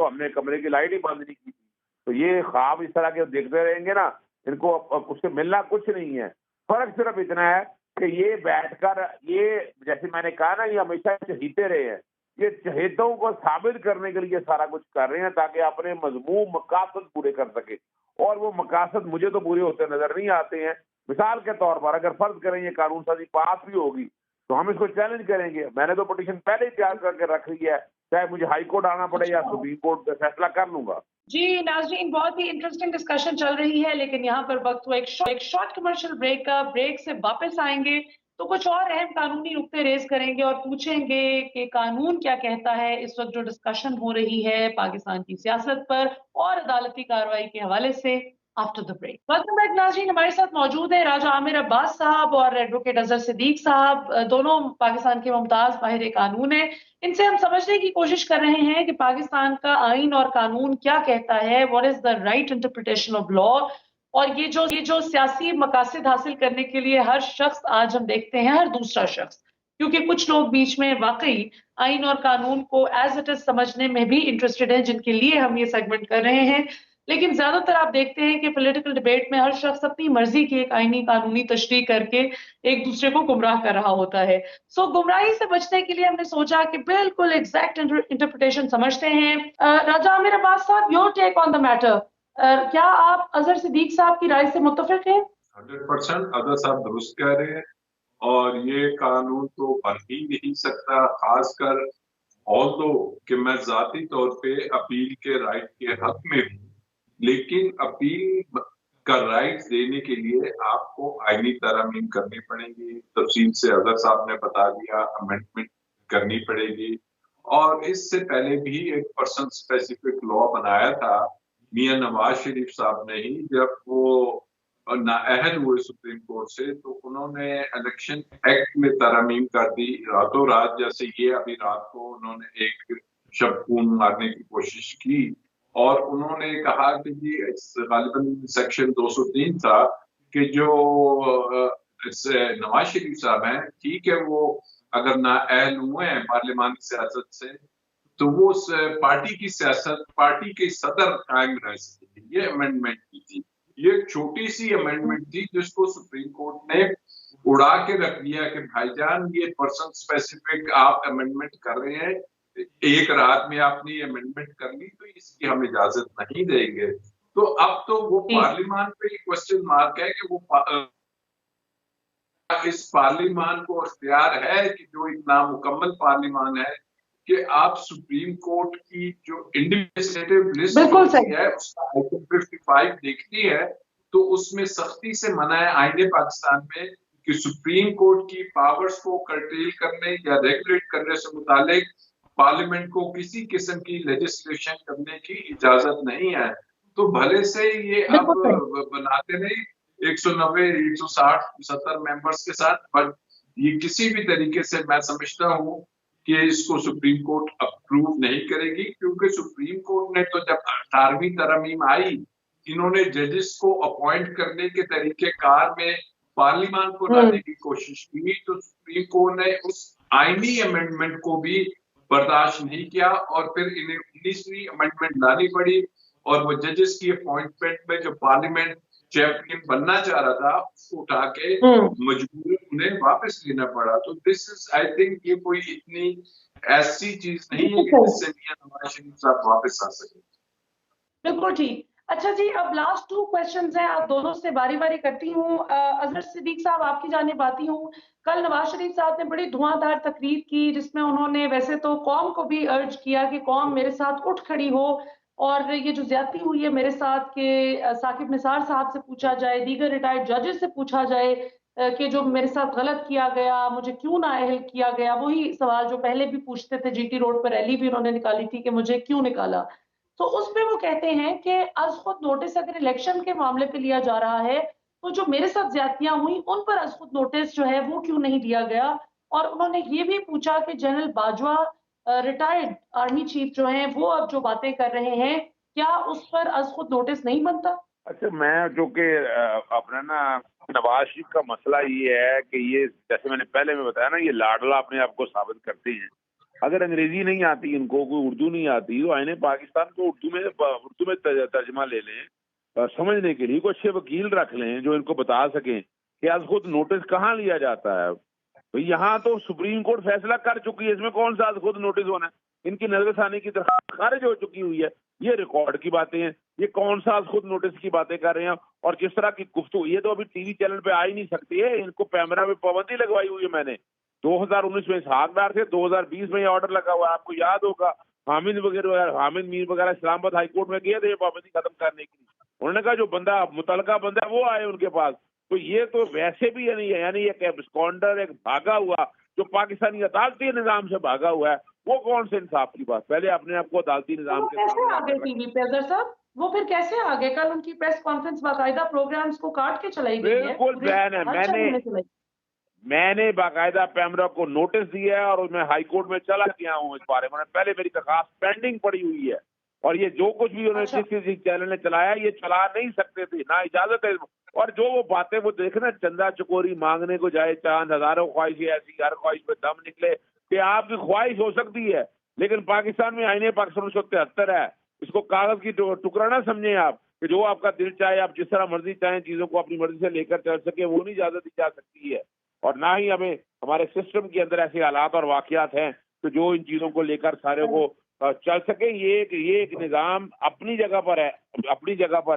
ہم نے کمرے کی لائٹ ہی بند نہیں کی تھی۔ تو یہ خواب اس طرح کے دیکھتے رہیں گے نا، ان کو اس سے ملنا کچھ نہیں ہے۔ فرق صرف اتنا ہے کہ یہ بیٹھ کر، یہ جیسے میں نے کہا نا، یہ ہمیشہ چہیتے رہے ہیں، یہ چہیتوں کو ثابت کرنے کے لیے سارا کچھ کر رہے ہیں تاکہ اپنے مذموم مقاصد پورے کر سکے، اور وہ مقاصد مجھے تو پورے ہوتے نظر نہیں آتے ہیں۔ مثال کے طور پر اگر فرض کریں یہ قانون سازی پاس بھی ہوگی تو ہم اس کو چیلنج کریں گے۔ میں نے تو پٹیشن پہلے ہی تیار کر کے رکھ لی ہے، چاہے مجھے ہائی کورٹ آنا پڑے یا سپریم کورٹ فیصلہ کر لوں گا۔ جی ناظرین، بہت ہی انٹرسٹنگ ڈسکشن چل رہی ہے، لیکن یہاں پر وقت ہوا ایک شارٹ کمرشل بریک کا۔ بریک سے واپس آئیں گے تو کچھ اور اہم قانونی نکتے ریز کریں گے اور پوچھیں گے کہ قانون کیا کہتا ہے اس وقت جو ڈسکشن ہو رہی ہے پاکستان کی سیاست پر اور عدالتی کارروائی کے حوالے سے۔ After the break welcome back ناظرین، ہمارے ساتھ موجود ہیں راجہ عامر عباس صاحب اور ایڈوکیٹ اظہر صدیق صاحب، دونوں پاکستان کے ممتاز ماہر قانون ہیں۔ ان سے ہم سمجھنے کی کوشش کر رہے ہیں کہ پاکستان کا آئین اور قانون کیا کہتا ہے، what is the right interpretation of law, اور یہ جو سیاسی مقاصد حاصل کرنے کے لیے ہر شخص، آج ہم دیکھتے ہیں ہر دوسرا شخص، کیونکہ کچھ لوگ بیچ میں واقعی آئین اور قانون کو ایز اٹ از سمجھنے میں بھی انٹرسٹڈ ہیں، جن کے لیے ہم یہ سیگمنٹ کر رہے ہیں۔ لیکن زیادہ تر آپ دیکھتے ہیں کہ پولیٹیکل ڈیبیٹ میں ہر شخص اپنی مرضی کی ایک آئینی قانونی تشریح کر کے ایک دوسرے کو گمراہ کر رہا ہوتا ہے۔ سو گمراہی سے بچنے کے لیے ہم نے سوچا کہ بالکل ایگزیکٹ انٹرپریٹیشن سمجھتے ہیں۔ راجہ عامر عباس صاحب، your take on the matter, کیا آپ اظہر صدیق صاحب کی رائے سے متفق ہیں؟ 100% اظہر صاحب درست کہہ رہے ہیں، اور یہ قانون تو بن ہی نہیں سکتا، خاص کر کہ میں ذاتی طور پہ اپیل کے رائٹ کے حق میں ہوں، لیکن اپیل کا رائٹ دینے کے لیے آپ کو آئینی ترامیم کرنی پڑیں گی، تفصیل سے اظہر صاحب نے بتا دیا، امینڈمنٹ کرنی پڑے گی۔ اور اس سے پہلے بھی ایک پرسن اسپیسیفک لا بنایا تھا میاں نواز شریف صاحب نے ہی، جب وہ نااہل ہوئے سپریم کورٹ سے تو انہوں نے الیکشن ایکٹ میں ترامیم کر دی راتوں رات، جیسے یہ ابھی رات کو انہوں نے ایک شب خون مارنے کی کوشش کی، اور انہوں نے کہا کہ جی غالباً سیکشن 203 تھا کہ جو نواز شریف صاحب ہیں، ٹھیک ہے وہ اگر نااہل ہوئے ہیں پارلیمانی سیاست سے تو وہ پارٹی کی سیاست، پارٹی کے صدر قائم رہ سکتے۔ یہ امینڈمنٹ کی تھی، یہ ایک چھوٹی سی امینڈمنٹ تھی جس کو سپریم کورٹ نے اڑا کے رکھ دیا کہ بھائی جان یہ پرسن اسپیسیفک آپ امینڈمنٹ کر رہے ہیں، ایک رات میں آپ نے امینڈمنٹ کر لی تو اس کی ہم اجازت نہیں دیں گے۔ تو اب تو وہ پارلیمان پہ کوسچن مارک ہے کہ وہ اس پارلیمان کو اختیار ہے کہ جو ایک نامکمل پارلیمان ہے کہ آپ سپریم کورٹ کی جو انڈیویجویٹو لسٹ بالکل ہوتی صحیح. ہے اس کا آئٹم 55 دیکھتی ہے تو اس میں سختی سے منع ہے آئین پاکستان میں کہ سپریم کورٹ کی پاورز کو کرٹیل کرنے یا ریگولیٹ کرنے سے متعلق پارلیمنٹ کو کسی قسم کی لیجسلیشن کرنے کی اجازت نہیں ہے. تو بھلے سے یہ اب بالکل صحیح. بناتے نہیں 190 160 70 ممبرز کے ساتھ، پر یہ کسی بھی طریقے سے میں سمجھتا ہوں کہ اس کو سپریم کورٹ اپروو نہیں کرے گی، کیونکہ سپریم کورٹ نے تو جب 18ویں ترمیم آئی انہوں نے ججز کو اپوائنٹ کرنے کے طریقہ کار میں پارلیمان کو لانے کی کوشش کی، تو سپریم کورٹ نے اس آئینی امینڈمنٹ کو بھی برداشت نہیں کیا اور پھر انہیں 19ویں امینڈمنٹ لانی پڑی اور وہ ججز کی اپوائنٹمنٹ میں جو پارلیمنٹ چیمپئن بننا چاہ رہا تھا اس کو اٹھا کے مجبور انہیں واپس لینا پڑا. تو دس از آئی تھنک یہ کوئی اتنی ایسی چیز نہیں ہے کہ جس سے میاں نواز شریف صاحب واپس آ سکیں. بالکل ٹھیک. اچھا جی، اب لاسٹ 2 کویشچنز ہیں، آپ دونوں سے باری باری کرتی ہوں. اظہر صدیق صاحب آپ کی جانب آتی ہوں. کل نواز شریف صاحب نے بڑی دھواں دھار تقریر کی جس میں انہوں نے ویسے تو قوم کو بھی ارج کیا کہ قوم میرے ساتھ اٹھ کھڑی ہو اور یہ جو زیادتی ہوئی ہے میرے ساتھ کہ ثاقب نثار صاحب سے پوچھا جائے، دیگر ریٹائرڈ ججز سے پوچھا جائے کہ جو میرے ساتھ غلط کیا گیا مجھے کیوں نااہل کیا گیا. وہی سوال جو پہلے بھی پوچھتے تھے، جی ٹی روڈ پر ریلی بھی انہوں نے نکالی تھی کہ مجھے کیوں نکالا. تو اس میں وہ کہتے ہیں کہ از خود نوٹس اگر الیکشن کے معاملے پہ لیا جا رہا ہے تو جو میرے ساتھ زیادتیاں ہوئیں ان پر از خود نوٹس جو ہے وہ کیوں نہیں دیا گیا. اور انہوں نے یہ بھی پوچھا کہ general Bajwa retired army chief جو ہیں وہ اب جو باتیں کر رہے ہیں کیا اس پر از خود نوٹس نہیں بنتا؟ اچھا، میں جو کہ اپنا نا نواز شریف کا مسئلہ یہ ہے کہ یہ جیسے میں نے پہلے میں بتایا نا، یہ لاڈلا اپنے آپ کو ثابت کرتے ہیں. اگر انگریزی نہیں آتی ان کو، کوئی اردو نہیں آتی، تو آئین پاکستان کو اردو میں ترجمہ لے لیں سمجھنے کے لیے. کوئی اچھے وکیل رکھ لیں جو ان کو بتا سکیں کہ از خود نوٹس کہاں لیا جاتا ہے. یہاں تو سپریم کورٹ فیصلہ کر چکی ہے، اس میں کون سا از خود نوٹس ہونا ہے. ان کی نظر ثانی کی درخواست خارج ہو چکی ہوئی ہے. یہ ریکارڈ کی باتیں ہیں، یہ کون سا از خود نوٹس کی باتیں کر رہے ہیں. اور جس طرح کی گفتگو، یہ تو ابھی ٹی وی چینل پہ آ ہی نہیں سکتی ہے، ان کو پیمرا میں پابندی لگوائی ہوئی ہے. میں نے 2019 میں اسحاق ڈار تھے، 2020 میں یہ آرڈر لگا ہوا ہے. آپ کو یاد ہوگا حامد میر وغیرہ اسلام آباد ہائی کورٹ میں گئے تھے یہ پابندی ختم کرنے کے لیے. انہوں نے کہا جو بندہ متعلقہ بندہ وہ آئے ان کے پاس. تو یہ تو ویسے بھی یعنی ایک اسکانڈر، ایک بھاگا ہوا جو پاکستانی عدالتی نظام سے بھاگا ہوا ہے، وہ کون سے انصاف کی بات. پہلے اپنے آپ کو عدالتی نظام کے کیسے سامنے آگے ٹی وی پہ اظہر صاحب، وہ پھر کیسے آگے؟ کل ان کی پریس کانفرنس باقاعدہ پروگرامز کو کاٹ کے چلائی گئی ہے. بالکل بین ہے. میں نے باقاعدہ پیمرا کو نوٹس دیا ہے اور میں ہائی کورٹ میں چلا گیا ہوں اس بارے میں. پہلے میری درخواست پینڈنگ پڑی ہوئی ہے اور یہ جو کچھ بھی انہوں نے جس کسی چینل نے چلایا یہ چلا نہیں سکتے تھے، نہ اجازت ہے. اور جو وہ باتیں وہ دیکھنا، چندہ چکوری مانگنے کو جائے چاند، ہزاروں خواہشیں ایسی، ہر خواہش پہ دم نکلے. کہ آپ کی خواہش ہو سکتی ہے لیکن پاکستان میں آئین پاکستان 1973 ہے. اس کو کاغذ کی ٹکڑا نہ سمجھیں آپ کہ جو آپ کا دل چاہے آپ جس طرح مرضی چاہیں چیزوں کو اپنی مرضی سے لے کر چل سکے، وہ نہیں اجازت دی جا سکتی ہے. اور نہ ہی ہمیں ہمارے سسٹم کے اندر ایسے حالات اور واقعات ہیں کہ جو ان چیزوں کو لے کر سارے کو چل سکے. یہ ایک نظام اپنی جگہ پر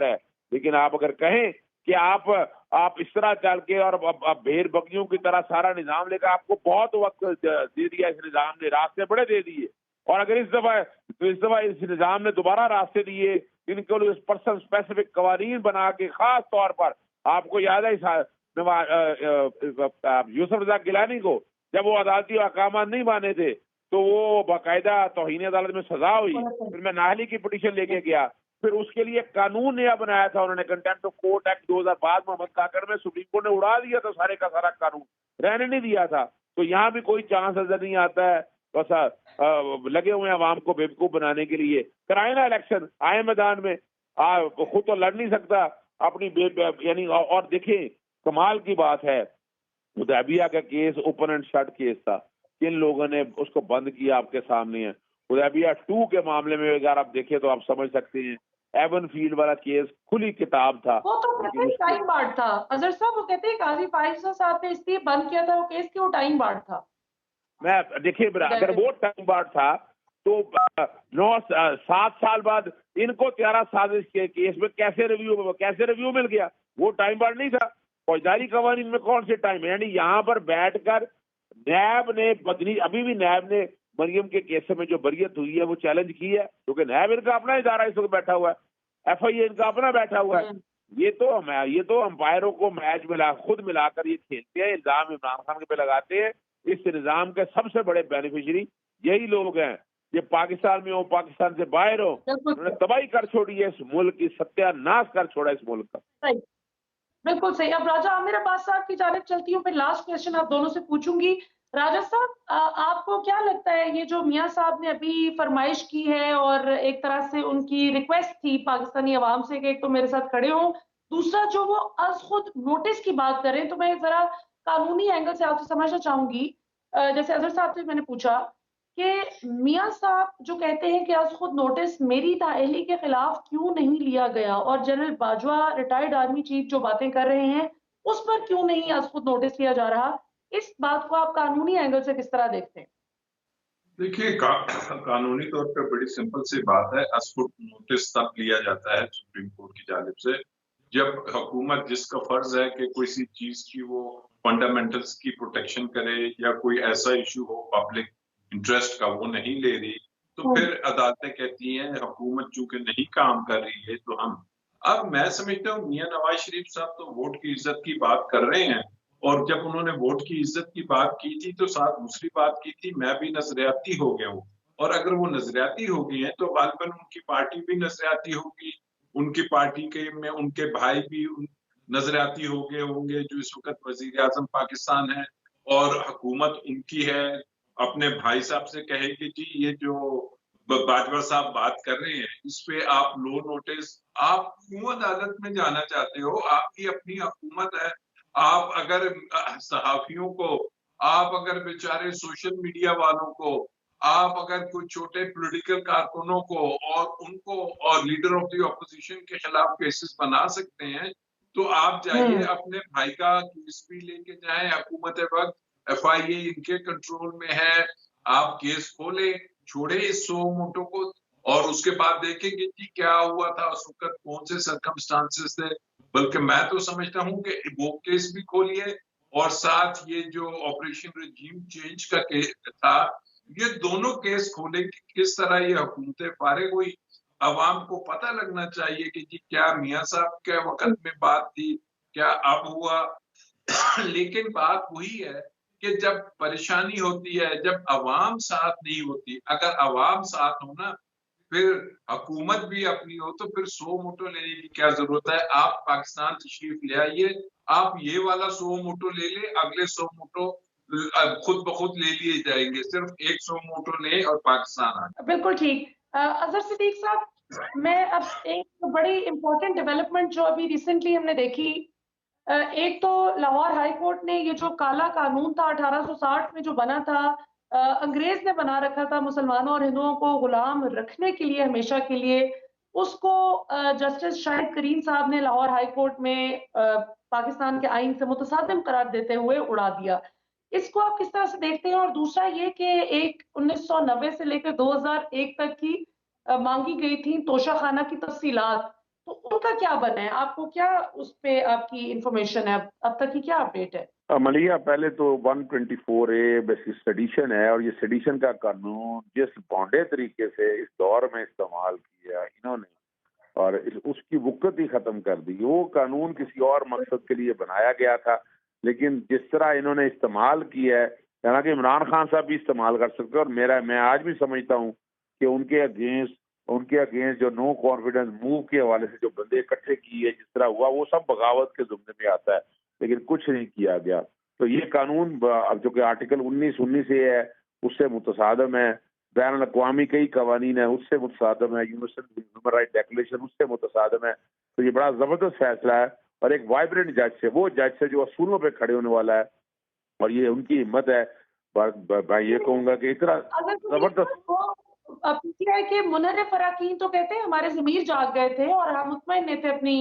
ہے لیکن آپ اگر کہیں کہ آپ اس طرح چل کے اور بھیڑ بکریوں کی طرح سارا نظام لے کر، آپ کو بہت وقت دے دیا اس نظام نے، راستے بڑے دے دیے. اور اگر اس دفعہ اس نظام نے دوبارہ راستے دیے، ان کو پرسن اسپیسیفک قوانین بنا کے، خاص طور پر آپ کو یاد ہے یوسف رضا گیلانی کو جب وہ عدالتی احکامات نہیں مانے تھے تو وہ باقاعدہ توہین عدالت میں سزا ہوئی. پھر میں نااہلی کی پٹیشن لے کے گیا، پھر اس کے لیے قانون نیا بنایا تھا انہوں نے، کنٹمپٹ آف کورٹ ایکٹ 2005 محمد کاکر میں. سپریم کورٹ نے اڑا دیا تھا سارے کا سارا قانون، رہنے نہیں دیا تھا. تو یہاں بھی کوئی چانس نظر نہیں آتا ہے. بس لگے ہوئے ہیں عوام کو بیوقوف بنانے کے لیے. کرائے نا الیکشن، آئے میدان میں. خود تو لڑ نہیں سکتا اپنی یعنی. اور دیکھیں کمال کی بات ہے، حدیبیہ کا case open and shut case تھا، کن لوگوں نے اس کو بند کیا آپ کے سامنے ہے. حدیبیہ 2 کے معاملے میں اگر آپ دیکھیں تو آپ سمجھ سکتے ہیں ایون فیلڈ والا کیس کھلی کتاب تھا. وہ تو کہتے ہیں ٹائم بارڈ تھا اظہر صاحب، وہ کہتے ہیں قاضی فائز صاحب نے اس لیے بند کیا تھا وہ کیس کہ وہ ٹائم بارڈ تھا. میں دیکھیے اگر وہ ٹائم بارڈ تھا تو 7 سال بعد ان کو 13 سازش کے کیس میں کیسے ریویو مل گیا؟ وہ ٹائم بارڈ نہیں تھا. فوجداری قوانین میں کون سے ٹائم ہے؟ یعنی یہاں پر بیٹھ کر نیب نے ابھی بھی نیب نے मरियम के केस में जो बरियत हुई है वो चैलेंज की है, क्योंकि नैब इनका अपना इदारा इस वक्त बैठा हुआ है, FIA इनका अपना बैठा हुआ है। ये तो अंपायरों को मैच खुद मिलाकर ये खेलते हैं, इल्जाम इमरान खान के पे लगाते हैं। इस निज़ाम के सबसे बड़े बेनिफिशियरी यही लोग हैं, ये पाकिस्तान में हो, पाकिस्तान से बाहर हो, उन्होंने तबाही कर छोड़ी है इस मुल्क की, सत्यानाश कर छोड़ा इस मुल्क का। सही, बिल्कुल सही। अब राजा आमिर अब्बास साहब की जानिब चलती हूँ, फिर लास्ट क्वेश्चन आप दोनों से पूछूंगी। राजा साहब, आपको क्या लगता है ये जो मियां साहब ने अभी फरमाइश की है और एक तरह से उनकी रिक्वेस्ट थी पाकिस्तानी अवाम से कि एक तो मेरे साथ खड़े हो, दूसरा जो वो अज खुद नोटिस की बात करें, तो मैं जरा कानूनी एंगल से आपसे समझना चाहूंगी। जैसे अजहर साहब से मैंने पूछा कि मियां साहब जो कहते हैं कि आज खुद नोटिस मेरी नाअहली के खिलाफ क्यों नहीं लिया गया, और general Bajwa retired army chief जो बातें कर रहे हैं उस पर क्यों नहीं आज खुद नोटिस लिया जा रहा, इस बात को आप कानूनी एंगल से किस तरह देखते हैं? देखिए, कानूनी तौर पर बड़ी सिंपल सी बात है। असफुट नोटिस तब लिया जाता है सुप्रीम कोर्ट की जानिब से जब हुकूमत, जिसका फर्ज है कि कोई सी चीज की वो फंडामेंटल्स की प्रोटेक्शन करे या कोई ऐसा इशू हो पब्लिक इंटरेस्ट का, वो नहीं ले रही, तो फिर अदालतें कहती हैं हुकूमत चूंकि नहीं काम कर रही है तो हम। अब मैं समझता हूँ मियां नवाज शरीफ साहब तो वोट की इज्जत की बात कर रहे हैं, और जब उन्होंने वोट की इज्जत की बात की थी तो साथ दूसरी बात की थी, मैं भी नजरियाती हो गया हूँ। और अगर वो नजरियाती हो गई हैं तो गालिबन उनकी पार्टी भी नजरियाती होगी, उनकी पार्टी के में उनके भाई भी नजरियाती हो गए होंगे जो इस वक्त वजीर आजम पाकिस्तान है, और हुकूमत उनकी है। अपने भाई साहब से कहेगी जी ये जो बाजवा साहब बात कर रहे हैं इस पे आप लो नोटिस, आप क्यों अदालत में जाना चाहते हो? आपकी अपनी हुकूमत है। आप अगर सहाफियों को, आप अगर बेचारे सोशल मीडिया वालों को, आप अगर कुछ छोटे पॉलिटिकल कारकुनों को और उनको और लीडर ऑफ द ऑपोजिशन के खिलाफ केसेस बना सकते हैं, तो आप जाइए अपने भाई का केस भी लेके जाएं। हुकूमत वक्त FIA इनके कंट्रोल में है, आप केस खोले, छोड़े इस सो मोटो को, और उसके बाद देखेंगे कि क्या हुआ था उस वक्त, कौन से सर्कमस्टांसेस थे। बल्कि मैं तो समझता हूँ कि वो केस भी खोलिए, और साथ ये जो ऑपरेशन रजीम चेंज का केस था, ये दोनों केस खोले कि किस तरह ये हुकूमतें फारिग हुई। अवाम को पता लगना चाहिए कि जी क्या मियां साहब के वक्त में बात थी, क्या अब हुआ। लेकिन बात वही है कि जब परेशानी होती है, जब अवाम साथ नहीं होती, अगर अवाम साथ हो ना, फिर हुकूमत भी अपनी हो, तो फिर सो मोटो लेने की क्या जरूरत है? आप पाकिस्तान तशरीफ ले आइए, आप ये वाला सो मोटो ले ले, अगले सो मोटो खुद ब खुद ले लिए जाएंगे। सिर्फ एक सो मोटो ले और पाकिस्तान आ। बिल्कुल ठीक। अजहर सिद्दीक साहब, मैं अब एक बड़ी इंपॉर्टेंट डेवलपमेंट जो अभी रिसेंटली हमने देखी, एक तो लाहौर हाई कोर्ट ने ये जो काला कानून था 1860 में जो बना था, अंग्रेज ने बना रखा था मुसलमानों और हिंदुओं को गुलाम रखने के लिए हमेशा के लिए, उसको जस्टिस शाहिद करीम साहब ने लाहौर हाई कोर्ट में पाकिस्तान के आइन से मुतसादिम करार देते हुए उड़ा दिया। इसको आप किस तरह से देखते हैं? और दूसरा ये कि एक 1990 से लेकर 2001 तक की मांगी गई थी तोशाखाना की तफसीलात, तो उनका क्या बना है? आपको क्या उस पे आपकी इंफॉर्मेशन है? अब तक की क्या अपडेट है? मलिया, पहले तो 124A बेसिक सेडिशन है, और ये सेडिशन का कानून जिस भौंडे तरीके से इस दौर में इस्तेमाल किया इन्होंने, और उसकी वक़्त ही खत्म कर दी। वो कानून किसी और मकसद के लिए बनाया गया था, लेकिन जिस तरह इन्होंने इस्तेमाल किया है, हालांकि इमरान खान साहब भी इस्तेमाल कर सकते हैं, और मैं आज भी समझता हूँ कि उनके अगेंस्ट जो नो कॉन्फिडेंस मूव के हवाले से जो बंदे इकट्ठे किए, जिस तरह हुआ, वो सब बगावत के जुम्मे में आता है, लेकिन कुछ नहीं किया गया। तो ये कानून अब जो कि आर्टिकल 19 है, उससे मुतसादम है, बैन अवी कई कवानीन है उससे मुतसादम है, यूनिवर्सल ह्यूमन राइट डिक्लेरेशन उससे मुतसादम है। तो ये बड़ा जबरदस्त फैसला है, और एक वाइब्रेंट जज से, वो जज से जो असूलों पे खड़े होने वाला है, और ये उनकी हिम्मत है। मैं ये कहूंगा कि इतना जबरदस्त पीटीआई के मुनर्रिफ अरकान तो कहते हैं हमारे ज़मीर जाग गए थे और हम मुतमईन नहीं थे अपनी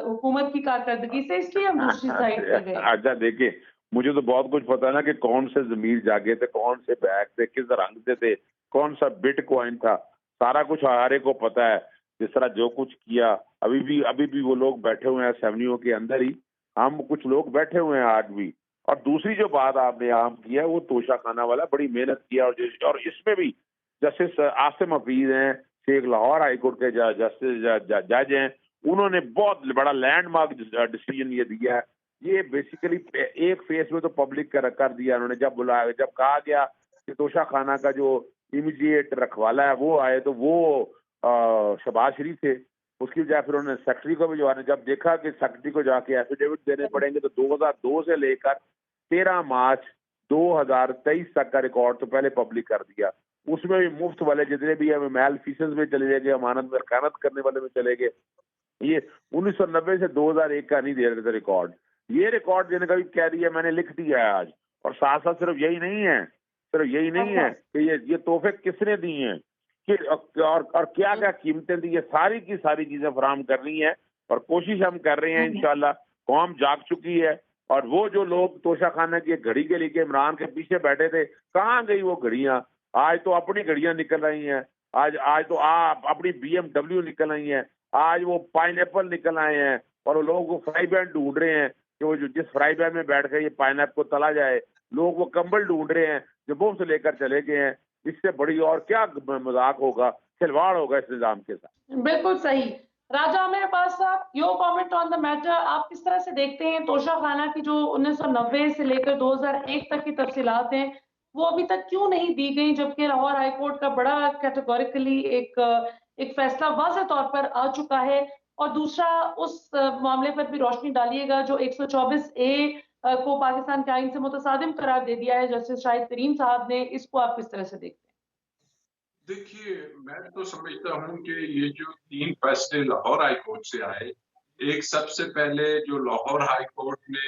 हुकूमत की कारकर्दगी से, इसलिए हम दूसरी साइड पे गए। अच्छा, देखिए, मुझे तो बहुत कुछ पता है ना कि कौन से ज़मीर जागे थे, कौन से बैग थे, किस रंग से थे, कौन सा बिटकॉइन था, सारा कुछ हमारे को पता है। जिस तरह जो कुछ किया, अभी भी वो लोग बैठे हुए हैं असेंबलियों के अंदर ही, हम कुछ लोग बैठे हुए हैं आज भी, اور دوسری جو بات آپ نے عام کی ہے وہ توشہ خانہ والا، بڑی محنت کیا، اور اس میں بھی جسٹس عاصم حفیظ ہیں، شیخ لاہور ہائی کورٹ کے جسٹس جج ہیں، انہوں نے بہت بڑا لینڈ مارک ڈیسیجن یہ دیا ہے. یہ بیسیکلی ایک فیس میں تو پبلک کا کر دیا انہوں نے، جب بلایا، جب کہا گیا کہ توشہ خانہ کا جو امیڈیٹ رکھوالا ہے وہ آئے تو وہ شہباز شریف تھے. اس کی بجائے پھر انہوں نے سیکرٹری کو بھجوا دیا. جب دیکھا کہ سیکرٹری کو جا کے ایفیڈیوٹ دینے پڑیں گے تو 2002 سے لے کر 13 مارچ 2023 تک کا ریکارڈ تو پہلے پبلک کر دیا. اس میں بھی مفت والے جتنے بھی ہیں میل فیسز میں چلے گئے، امانت میں خیانت کرنے والے میں چلے گئے. یہ 1990 سے 2001 کا نہیں دے رہے تھے ریکارڈ. یہ ریکارڈ دینے کا بھی کہہ دیا، میں نے لکھ دیا ہے آج. اور ساتھ ساتھ صرف یہی نہیں ہے کہ یہ تحفے کس نے دی ہیں کہ اور کیا کیا قیمتیں دی، یہ ساری کی ساری چیزیں فراہم کرنی ہے. اور کوشش ہم کر رہے ہیں انشاءاللہ. قوم جاگ چکی ہے. اور وہ جو لوگ توشہ خانہ کی گھڑی کے لیے عمران کے پیچھے بیٹھے تھے، کہاں گئی وہ گھڑیاں؟ آج تو اپنی گھڑیاں نکل رہی ہیں. آج تو آپ اپنی BMW نکل رہی ہیں. آج وہ پائن ایپل نکل آئے ہیں، اور وہ لوگ وہ فرائی پین ڈھونڈ رہے ہیں کہ وہ جس فرائی پین میں بیٹھ کے یہ پائن ایپل کو تلا جائے. لوگ وہ کمبل ڈھونڈ رہے ہیں جو مفت لے کر چلے گئے ہیں. اس سے بڑی اور کیا مذاق ہوگا، کھلواڑ ہوگا اس نظام کے ساتھ. بالکل صحیح. راجہ عامر عباس صاحب، your comment on the matter. آپ کس طرح سے دیکھتے ہیں توشہ خانہ کی جو 1990 سے لے کر 2001 تک کی تفصیلات ہیں وہ ابھی تک کیوں نہیں دی گئی، جبکہ لاہور ہائی کورٹ کا بڑا کیٹیگوریکلی ایک فیصلہ واضح طور پر آ چکا ہے؟ اور دوسرا، اس معاملے پر بھی روشنی ڈالیے گا جو 124A کو پاکستان کے آئین سے متصادم قرار دے دیا ہے جسٹس شاہد کریم صاحب نے. اس کو آپ کس طرح سے دیکھتے ہیں؟ دیکھیے، میں تو سمجھتا ہوں کہ یہ جو 3 فیصلے لاہور ہائی کورٹ سے آئے، ایک سب سے پہلے جو لاہور ہائی کورٹ نے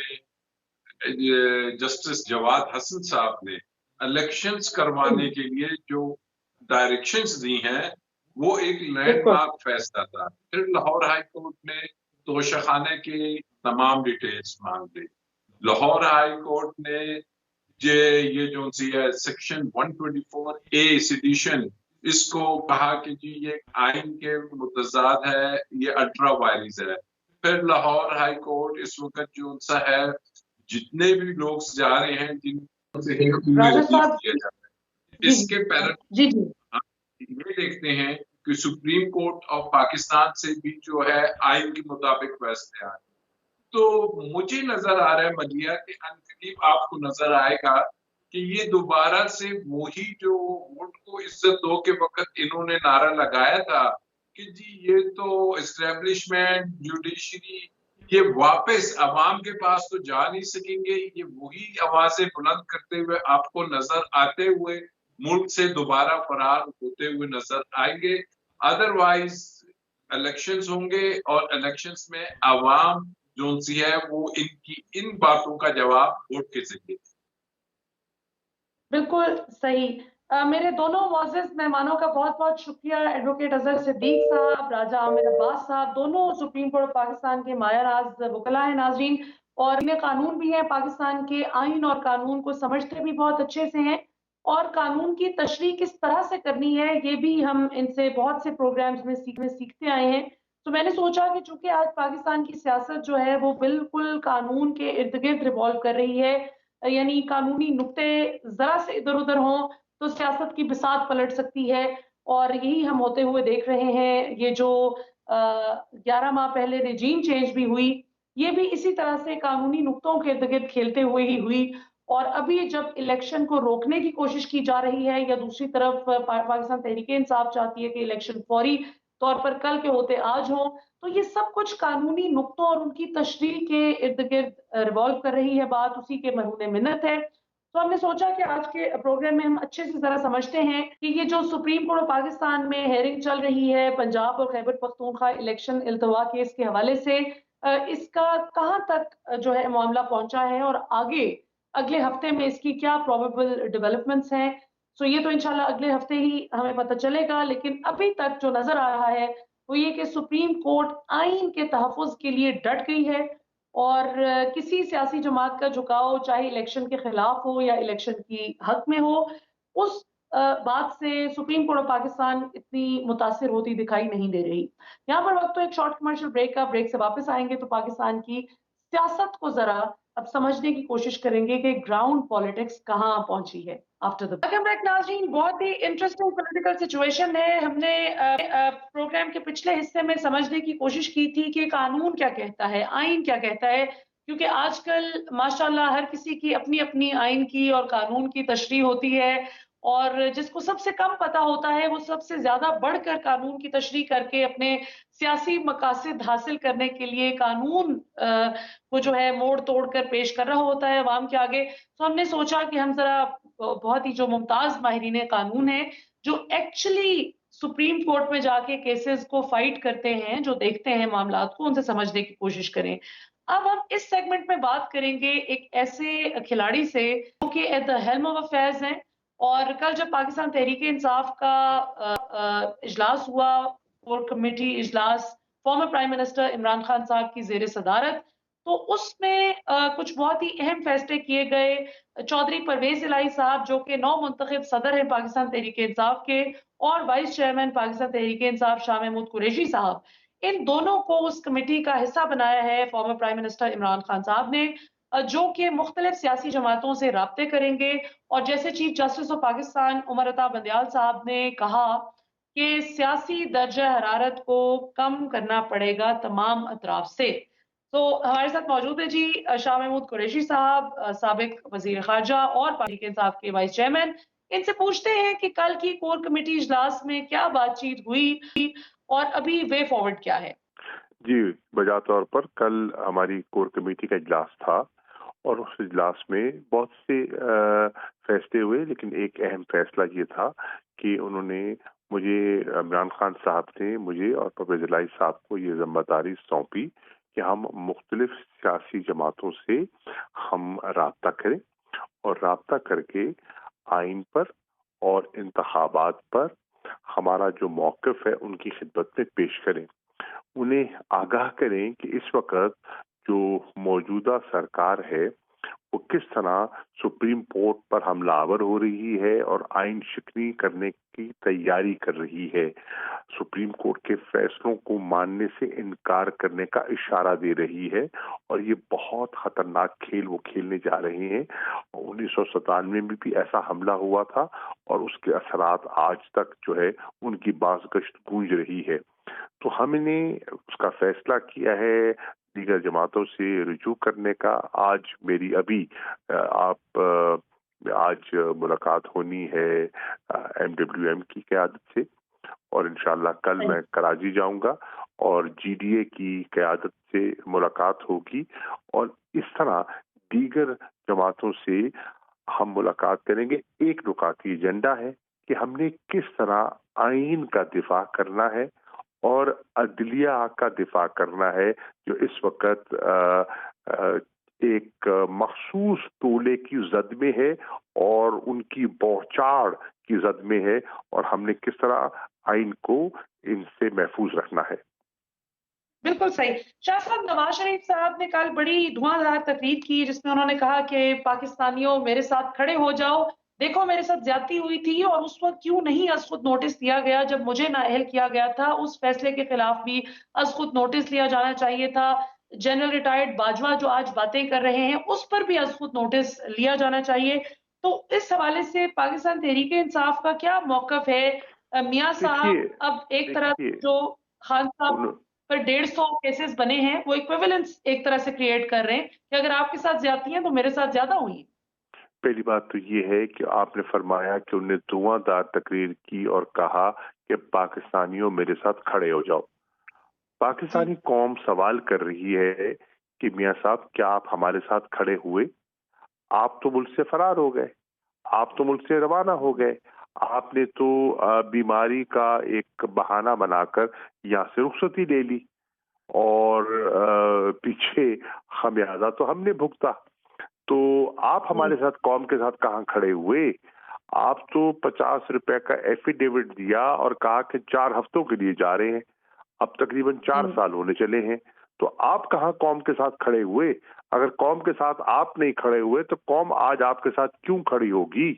جسٹس جواد حسن صاحب نے الیکشنز کروانے کے لیے جو ڈائریکشنز دی ہیں وہ ایک لینڈ مارک فیصلہ تھا. پھر لاہور ہائی کورٹ نے توشہ خانے کی تمام ڈیٹیلز مانگ لی. لاہور ہائی کورٹ نے یہ جو ہے سیکشن 124A سیڈیشن، اس کو کہا کہ جی یہ آئین کے متضاد ہے، یہ الٹرا وائرس ہے. پھر لاہور ہائی کورٹ اس وقت جو سا ہے جتنے بھی لوگ جا رہے ہیں جن سے ریلیف دیا جاتا ہے، اس کے یہ دیکھتے ہیں کہ سپریم کورٹ آف پاکستان سے بھی جو ہے آئین کے مطابق فیصلے آئے. تو مجھے نظر آ رہا ہے مدیہ کہ انقریب آپ کو نظر آئے گا کہ یہ دوبارہ سے وہی جو ووٹ کو عزت دو کے وقت انہوں نے نعرہ لگایا تھا کہ جی یہ تو اسٹیبلشمنٹ جوڈیشری یہ واپس عوام کے پاس تو جا نہیں سکیں گے. یہ وہی آوازیں بلند کرتے ہوئے آپ کو نظر آتے ہوئے ملک سے دوبارہ فرار ہوتے ہوئے نظر آئیں گے. ادروائز الیکشنز ہوں گے اور الیکشنز میں عوام جو سی ہے وہ ان باتوں کا جواب ووٹ کے ذریعے. بالکل صحیح. میرے دونوں معزز مہمانوں کا بہت بہت شکریہ. ایڈوکیٹ اظہر صدیق صاحب، راجہ عامر عباس صاحب، دونوں سپریم کورٹ آف پاکستان کے ماہر راز وکلاء ہیں. ناظرین، اور انہیں قانون بھی ہیں، پاکستان کے آئین اور قانون کو سمجھتے بھی بہت اچھے سے ہیں، اور قانون کی تشریح کس طرح سے کرنی ہے یہ بھی ہم ان سے بہت سے پروگرامز میں سیکھتے آئے ہیں. تو میں نے سوچا کہ چونکہ آج پاکستان کی سیاست جو ہے وہ بالکل قانون کے ارد گرد ریوالو کر رہی ہے، یعنی قانونی نقطے ذرا سے ادھر ادھر ہوں تو سیاست کی بساط پلٹ سکتی ہے، اور یہی ہم ہوتے ہوئے دیکھ رہے ہیں. یہ جو 11 ماہ پہلے رجیم چینج بھی ہوئی، یہ بھی اسی طرح سے قانونی نقطوں کے ارد گرد کھیلتے ہوئے ہی ہوئی. اور ابھی جب الیکشن کو روکنے کی کوشش کی جا رہی ہے، یا دوسری طرف پاکستان تحریک انصاف چاہتی ہے کہ الیکشن فوری طور پر کل کے ہوتے آج ہوں، تو یہ سب کچھ قانونی نقطوں اور ان کی تشریح کے ارد گرد ریوالو کر رہی ہے بات، اسی کے مرہون منت ہے. تو ہم نے سوچا کہ آج کے پروگرام میں ہم اچھے سے ذرا سمجھتے ہیں کہ یہ جو سپریم کورٹ آف پاکستان میں ہیئرنگ چل رہی ہے پنجاب اور خیبر پختونخوا الیکشن التوا کیس کے حوالے سے، اس کا کہاں تک جو ہے معاملہ پہنچا ہے، اور آگے اگلے ہفتے میں اس کی کیا پروبیبل ڈیولپمنٹس ہیں. سو یہ تو انشاءاللہ اگلے ہفتے ہی ہمیں پتہ چلے گا. لیکن ابھی تک جو نظر آ رہا ہے وہ یہ کہ سپریم کورٹ آئین کے تحفظ کے لیے ڈٹ گئی ہے، اور کسی سیاسی جماعت کا جھکاؤ چاہے الیکشن کے خلاف ہو یا الیکشن کی حق میں ہو، اس بات سے سپریم کورٹ آف پاکستان اتنی متاثر ہوتی دکھائی نہیں دے رہی. یہاں پر وقت تو ایک شارٹ کمرشل بریک کا، بریک سے واپس آئیں گے تو پاکستان کی सियासत को जरा अब समझने की कोशिश करेंगे कि ग्राउंड पॉलिटिक्स कहाँ पहुंची है आफ्टर द वेलकम बैक नाज़रीन। बहुत ही इंटरेस्टिंग पॉलिटिकल सिचुएशन है। हमने प्रोग्राम के पिछले हिस्से में समझने की कोशिश की थी कि कानून क्या कहता है, आइन क्या कहता है, क्योंकि आजकल माशाल्लाह हर किसी की अपनी अपनी आइन की और कानून की तशरीह होती है, और जिसको सबसे कम पता होता है वो सबसे ज्यादा बढ़कर कानून की तशरीह करके अपने सियासी मकासद हासिल करने के लिए कानून को जो है मोड़ तोड़ कर पेश कर रहा होता है अवाम के आगे। तो हमने सोचा कि हम जरा बहुत ही जो मुमताज माहिरीन कानून है, जो एक्चुअली सुप्रीम कोर्ट में जाके केसेस को फाइट करते हैं, जो देखते हैं मामलात को, उनसे समझने की कोशिश करें। अब हम इस सेगमेंट में बात करेंगे एक ऐसे खिलाड़ी से जो कि at the helm of affairs हैं, और कल जब पाकिस्तान तहरीक इंसाफ का इजलास हुआ, कोर कमेटी इजलास, former prime minister Imran Khan साहब की जेर सदारत, तो उसमें कुछ बहुत ही अहम फैसले किए गए। चौधरी परवेज इलाही साहब जो कि नौ मुंतखब सदर हैं पाकिस्तान तहरीक इंसाफ के, और वाइस चेयरमैन पाकिस्तान तहरीक इंसाफ शाह महमूद कुरैशी साहब, इन दोनों को उस कमेटी का हिस्सा बनाया है former prime minister Imran Khan साहब ने, जो कि मुख्तलिफ सियासी जमातों से राब्ते करेंगे। और जैसे chief justice of Pakistan Umar Ata Bandial साहब ने कहा कि सियासी दर्जा हरारत को कम करना पड़ेगा तमाम अतराफ से। तो हमारे साथ मौजूद है जी शाह महमूद कुरैशी साहब, साबिक वजीर खारजा और पार्टी के साहब के वाइस चेयरमैन। इनसे पूछते हैं कि कल की कोर कमेटी इजलास में क्या बातचीत हुई और अभी वे फॉरवर्ड क्या है। जी, बजा तौर पर कल हमारी कोर कमेटी का इजलास था और उस इजलास में बहुत से फैसले हुए, लेकिन एक अहम फैसला ये था कि उन्होंने मुझे, इमरान खान साहब ने मुझे और परवेज इलाही साहब को ये जिम्मेदारी सौंपी कि हम मुख्तलिफ सियासी जमातों से हम राब्ता करें और राब्ता करके आइन पर और इंतखाबात पर हमारा जो मौक़िफ़ है उनकी खिदमत में पेश करें। उन्हें आगाह करें कि इस वक्त जो मौजूदा सरकार है वो किस तरह सुप्रीम कोर्ट पर हमलावर हो रही है और आइन शिकनी करने की तैयारी कर रही है, सुप्रीम कोर्ट के फैसलों को मानने से इनकार करने का इशारा दे रही है, और ये बहुत खतरनाक खेल वो खेलने जा रहे हैं। 1997 में भी ऐसा हमला हुआ था और उसके असरात आज तक जो है उनकी बाज़गश्त गूंज रही है। तो हमने उसका फैसला किया है दीगर जमातों से रुजू करने का। आज मेरी अभी आज मुलाकात होनी है MWM की क़यादत से, और इंशाल्लाह कल मैं कराची जाऊंगा और GDA की क़यादत से मुलाकात होगी, और इस तरह दीगर जमातों से हम मुलाकात करेंगे। एक नुकाती एजेंडा है कि हमने किस तरह आइन का दिफा करना है और अदलिया का दिफा करना है, जो इस वक्त एक मखसूस टोले की जद में है और उनकी बौछार की जद में है, और हमने किस तरह आइन को इनसे महफूज रखना है। बिल्कुल सही। शाह साहब, नवाज शरीफ साहब ने कल बड़ी धुआंधार तकरीर की जिसमें उन्होंने कहा कि पाकिस्तानियों मेरे साथ खड़े हो जाओ, देखो मेरे साथ ज्यादती हुई थी और उस वक्त क्यों नहीं अज़खुद नोटिस दिया गया जब मुझे नाअहल किया गया था, उस फैसले के खिलाफ भी अज़खुद नोटिस लिया जाना चाहिए था। जनरल रिटायर्ड बाजवा जो आज बातें कर रहे हैं उस पर भी अज़खुद नोटिस लिया जाना चाहिए। तो इस हवाले से पाकिस्तान तहरीक इंसाफ का क्या मौक़िफ़ है? मियां साहब अब एक तरह जो खान साहब पर 150 केसेस बने हैं वो इक्विवेलेंस एक तरह से क्रिएट कर रहे हैं कि अगर आपके साथ ज्यादती है तो मेरे साथ ज्यादा हुई। पहली बात तो ये है कि आपने फरमाया कि उन्हें धुआंधार तकरीर की और कहा कि पाकिस्तानियों मेरे साथ खड़े हो जाओ। पाकिस्तानी कौम सवाल कर रही है कि मियां साहब क्या आप हमारे साथ खड़े हुए? आप तो मुल्क से फरार हो गए, आप तो मुल्क से रवाना हो गए, आपने तो बीमारी का एक बहाना बनाकर यहाँ से रुखसती ले ली, और पीछे खमियाजा तो हमने भुगता। तो आप हमारे साथ कौम के साथ कहाँ खड़े हुए? आप तो 50 रुपए का एफिडेविट दिया और कहा कि 4 हफ्तों के लिए जा रहे हैं, अब तकरीबन 4 साल होने चले हैं, तो आप कहाँ कौम के साथ खड़े हुए? अगर कौम के साथ आप नहीं खड़े हुए तो कौम आज आपके साथ क्यों खड़ी होगी?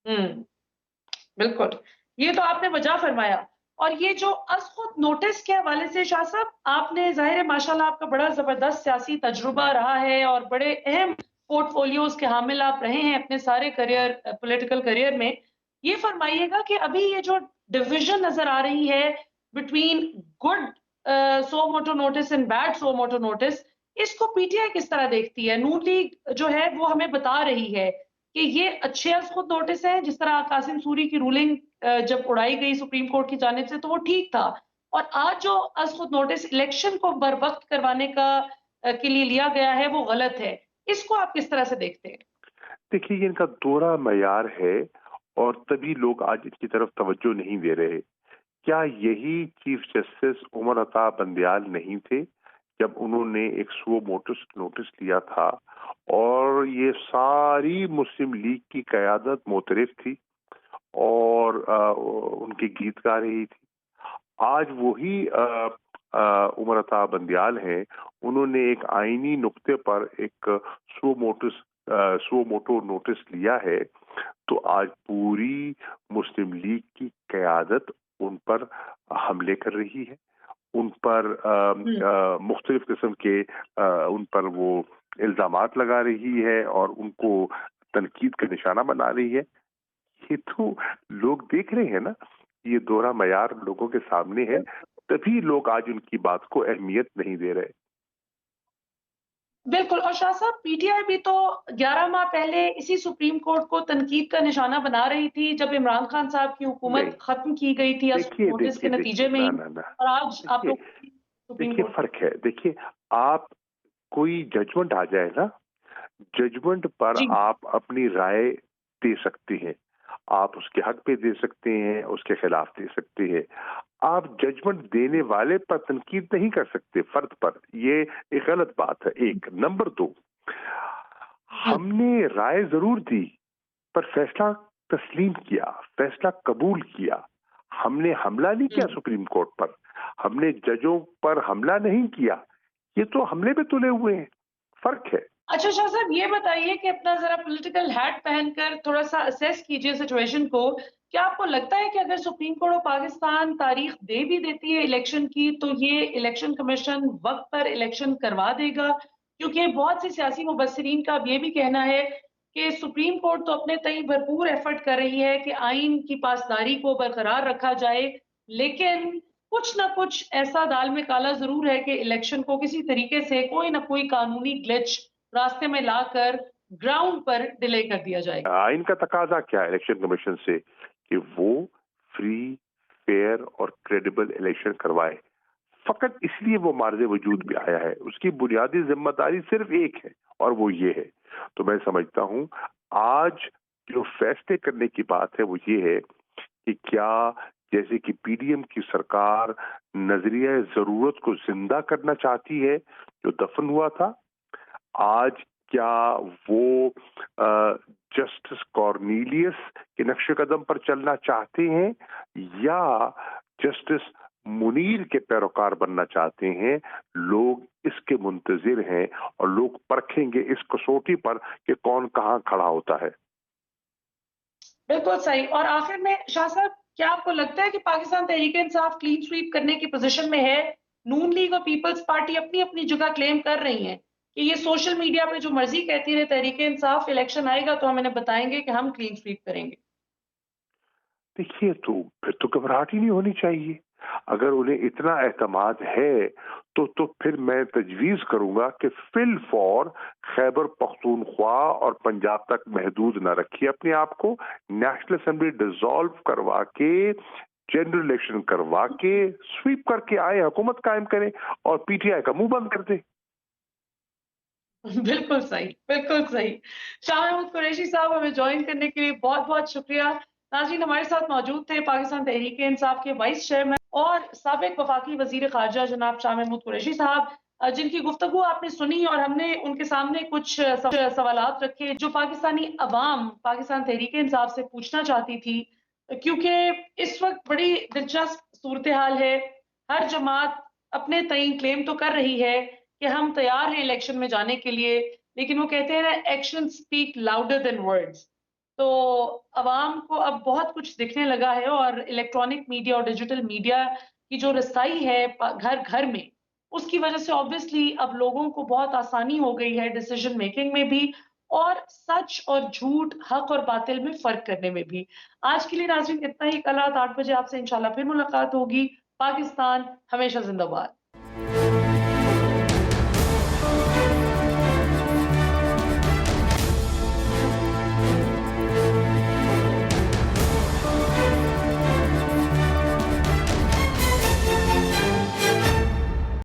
बिल्कुल, ये तो आपने वजह फरमाया। اور یہ جو از خود نوٹس کے حوالے سے شاہ صاحب آپ نے ظاہر ہے ماشاءاللہ آپ کا بڑا زبردست سیاسی تجربہ رہا ہے اور بڑے اہم پورٹ فولیوز کے حامل آپ رہے ہیں اپنے سارے کریئر پولیٹیکل کریئر میں. یہ فرمائیے گا کہ ابھی یہ جو ڈویژن نظر آ رہی ہے between good so motto notes and bad so motto notes, اس کو پی ٹی آئی کس طرح دیکھتی ہے؟ نون لیگ جو ہے وہ ہمیں بتا رہی ہے کہ یہ اچھے از خود نوٹس ہیں، جس طرح قاسم سوری کی رولنگ جب اڑائی گئی سپریم کورٹ کی جانب سے تو وہ ٹھیک تھا، اور آج جو از خود نوٹس الیکشن کو بر وقت کروانے کا کے لیے لیا گیا ہے وہ غلط ہے. اس کو آپ کس طرح سے دیکھتے ہیں؟ دیکھیے یہ ان کا دوہرا معیار ہے اور تبھی لوگ آج اس کی طرف توجہ نہیں دے رہے. کیا یہی چیف جسٹس عمر عطا بندیال نہیں تھے جب انہوں نے ایک سو نوٹس لیا تھا اور یہ ساری مسلم لیگ کی قیادت معترف تھی اور ان کے گیت گا رہی تھی. آج وہی عمر عطا بندیال ہیں، انہوں نے ایک آئینی نقطے پر ایک سو موٹو نوٹس لیا ہے تو آج پوری مسلم لیگ کی قیادت ان پر حملے کر رہی ہے، ان پر مختلف قسم کے ان پر وہ الزامات لگا رہی ہے اور ان کو تنقید کا نشانہ بنا رہی ہے. یہ تو لوگ دیکھ رہے ہیں نا، یہ دوہرا معیار لوگوں کے سامنے ہے، تبھی لوگ آج ان کی بات کو اہمیت نہیں دے رہے. بالکل. اور شاہ صاحب پی ٹی آئی بھی تو 11 ماہ پہلے اسی سپریم کورٹ کو تنقید کا نشانہ بنا رہی تھی جب عمران خان صاحب کی حکومت ختم کی گئی تھی نوٹس کے نتیجے میں ہی، اور آج آپ لوگ سپریم کورٹ. فرق ہے. دیکھیے آپ کوئی ججمنٹ آ جائے نا، ججمنٹ پر آپ اپنی رائے دے سکتے ہیں، آپ اس کے حق پہ دے سکتے ہیں، اس کے خلاف دے سکتے ہیں. آپ ججمنٹ دینے والے پر تنقید نہیں کر سکتے، فرد پر. یہ ایک غلط بات ہے. ایک نمبر 2، ہم نے رائے ضرور دی پر فیصلہ تسلیم کیا، فیصلہ قبول کیا. ہم نے حملہ نہیں کیا سپریم کورٹ پر، ہم نے ججوں پر حملہ نہیں کیا. یہ تو حملے پہ تلے ہوئے ہیں، فرق ہے. اچھا شاہ صاحب یہ بتائیے کہ اپنا ذرا پولیٹیکل ہیٹ پہن کر تھوڑا سا اسیس کیجئے سچویشن کو. کیا آپ کو لگتا ہے کہ اگر سپریم کورٹ آف پاکستان تاریخ دے بھی دیتی ہے الیکشن کی تو یہ الیکشن کمیشن وقت پر الیکشن کروا دے گا؟ کیونکہ بہت سی سیاسی مبصرین کا اب یہ بھی کہنا ہے کہ سپریم کورٹ تو اپنے تئیں بھرپور ایفرٹ کر رہی ہے کہ آئین کی پاسداری کو برقرار رکھا جائے، لیکن کچھ نہ کچھ ایسا دال میں کالا ضرور ہے کہ الیکشن کو کسی طریقے سے کوئی نہ کوئی قانونی گلچ راستے میں لا کر گراؤنڈ پر ڈیلے کر دیا جائے گا. آئین کا تقاضا کیا ہے الیکشن کمیشن سے کہ وہ فری، فیئر اور کریڈیبل الیکشن کروائے. فقط اس لیے وہ معرض وجود پہ آیا ہے. اس کی بنیادی ذمہ داری صرف ایک ہے اور وہ یہ ہے. تو میں سمجھتا ہوں آج جو فیصلے کرنے کی بات ہے وہ یہ ہے کہ کیا جیسے کہ پی ڈی ایم کی سرکار نظریہ ضرورت کو زندہ کرنا چاہتی ہے جو دفن ہوا تھا، آج کیا وہ جسٹس کارنیلیس کے نقش قدم پر چلنا چاہتے ہیں یا جسٹس منیر کے پیروکار بننا چاہتے ہیں؟ لوگ اس کے منتظر ہیں اور لوگ پرکھیں گے اس کسوٹی پر کہ کون کہاں کھڑا ہوتا ہے. بالکل صحیح. اور آخر میں شاہ صاحب کیا آپ کو لگتا ہے کہ پاکستان تحریک انصاف کلین سویپ کرنے کی پوزیشن میں ہے؟ نون لیگ اور پیپلز پارٹی اپنی اپنی جگہ کلیم کر رہی ہیں کہ یہ سوشل میڈیا پہ جو مرضی کہتی رہے تحریک انصاف، الیکشن آئے گا تو ہم انہیں بتائیں گے کہ ہم کلین سویپ کریں گے. دیکھیے تو پھر تو گھبراہٹ ہی نہیں ہونی چاہیے. اگر انہیں اتنا اعتماد ہے تو پھر میں تجویز کروں گا کہ فی الفور خیبر پختونخوا اور پنجاب تک محدود نہ رکھیے اپنے آپ کو. نیشنل اسمبلی ڈیزالو کروا کے، جنرل الیکشن کروا کے، سویپ کر کے آئے، حکومت قائم کریں اور پی ٹی آئی کا منہ بند کر دے. بالکل صحیح، بالکل صحیح. شاہ محمود قریشی صاحب ہمیں جوائن کرنے کے لیے بہت بہت شکریہ. ناظرین ہمارے ساتھ موجود تھے پاکستان تحریک انصاف کے وائس چیئرمین اور سابق وفاقی وزیر خارجہ جناب شاہ محمود قریشی صاحب، جن کی گفتگو آپ نے سنی اور ہم نے ان کے سامنے کچھ سوالات رکھے جو پاکستانی عوام پاکستان تحریک انصاف سے پوچھنا چاہتی تھی، کیونکہ اس وقت بڑی دلچسپ صورتحال ہے. ہر جماعت اپنے تئیں کلیم تو کر رہی ہے کہ ہم تیار ہیں الیکشن میں جانے کے لیے، لیکن وہ کہتے ہیں action speak louder than words. تو عوام کو اب بہت کچھ دکھنے لگا ہے، اور الیکٹرانک میڈیا اور ڈیجیٹل میڈیا کی جو رسائی ہے گھر گھر میں، اس کی وجہ سے آبویسلی اب لوگوں کو بہت آسانی ہو گئی ہے ڈیسیجن میکنگ میں بھی، اور سچ اور جھوٹ، حق اور باطل میں فرق کرنے میں بھی۔ آج کے لیے ناظرین اتنا ہی، کل رات 8 بجے آپ سے انشاءاللہ پھر ملاقات ہوگی۔ پاکستان ہمیشہ زندہ باد۔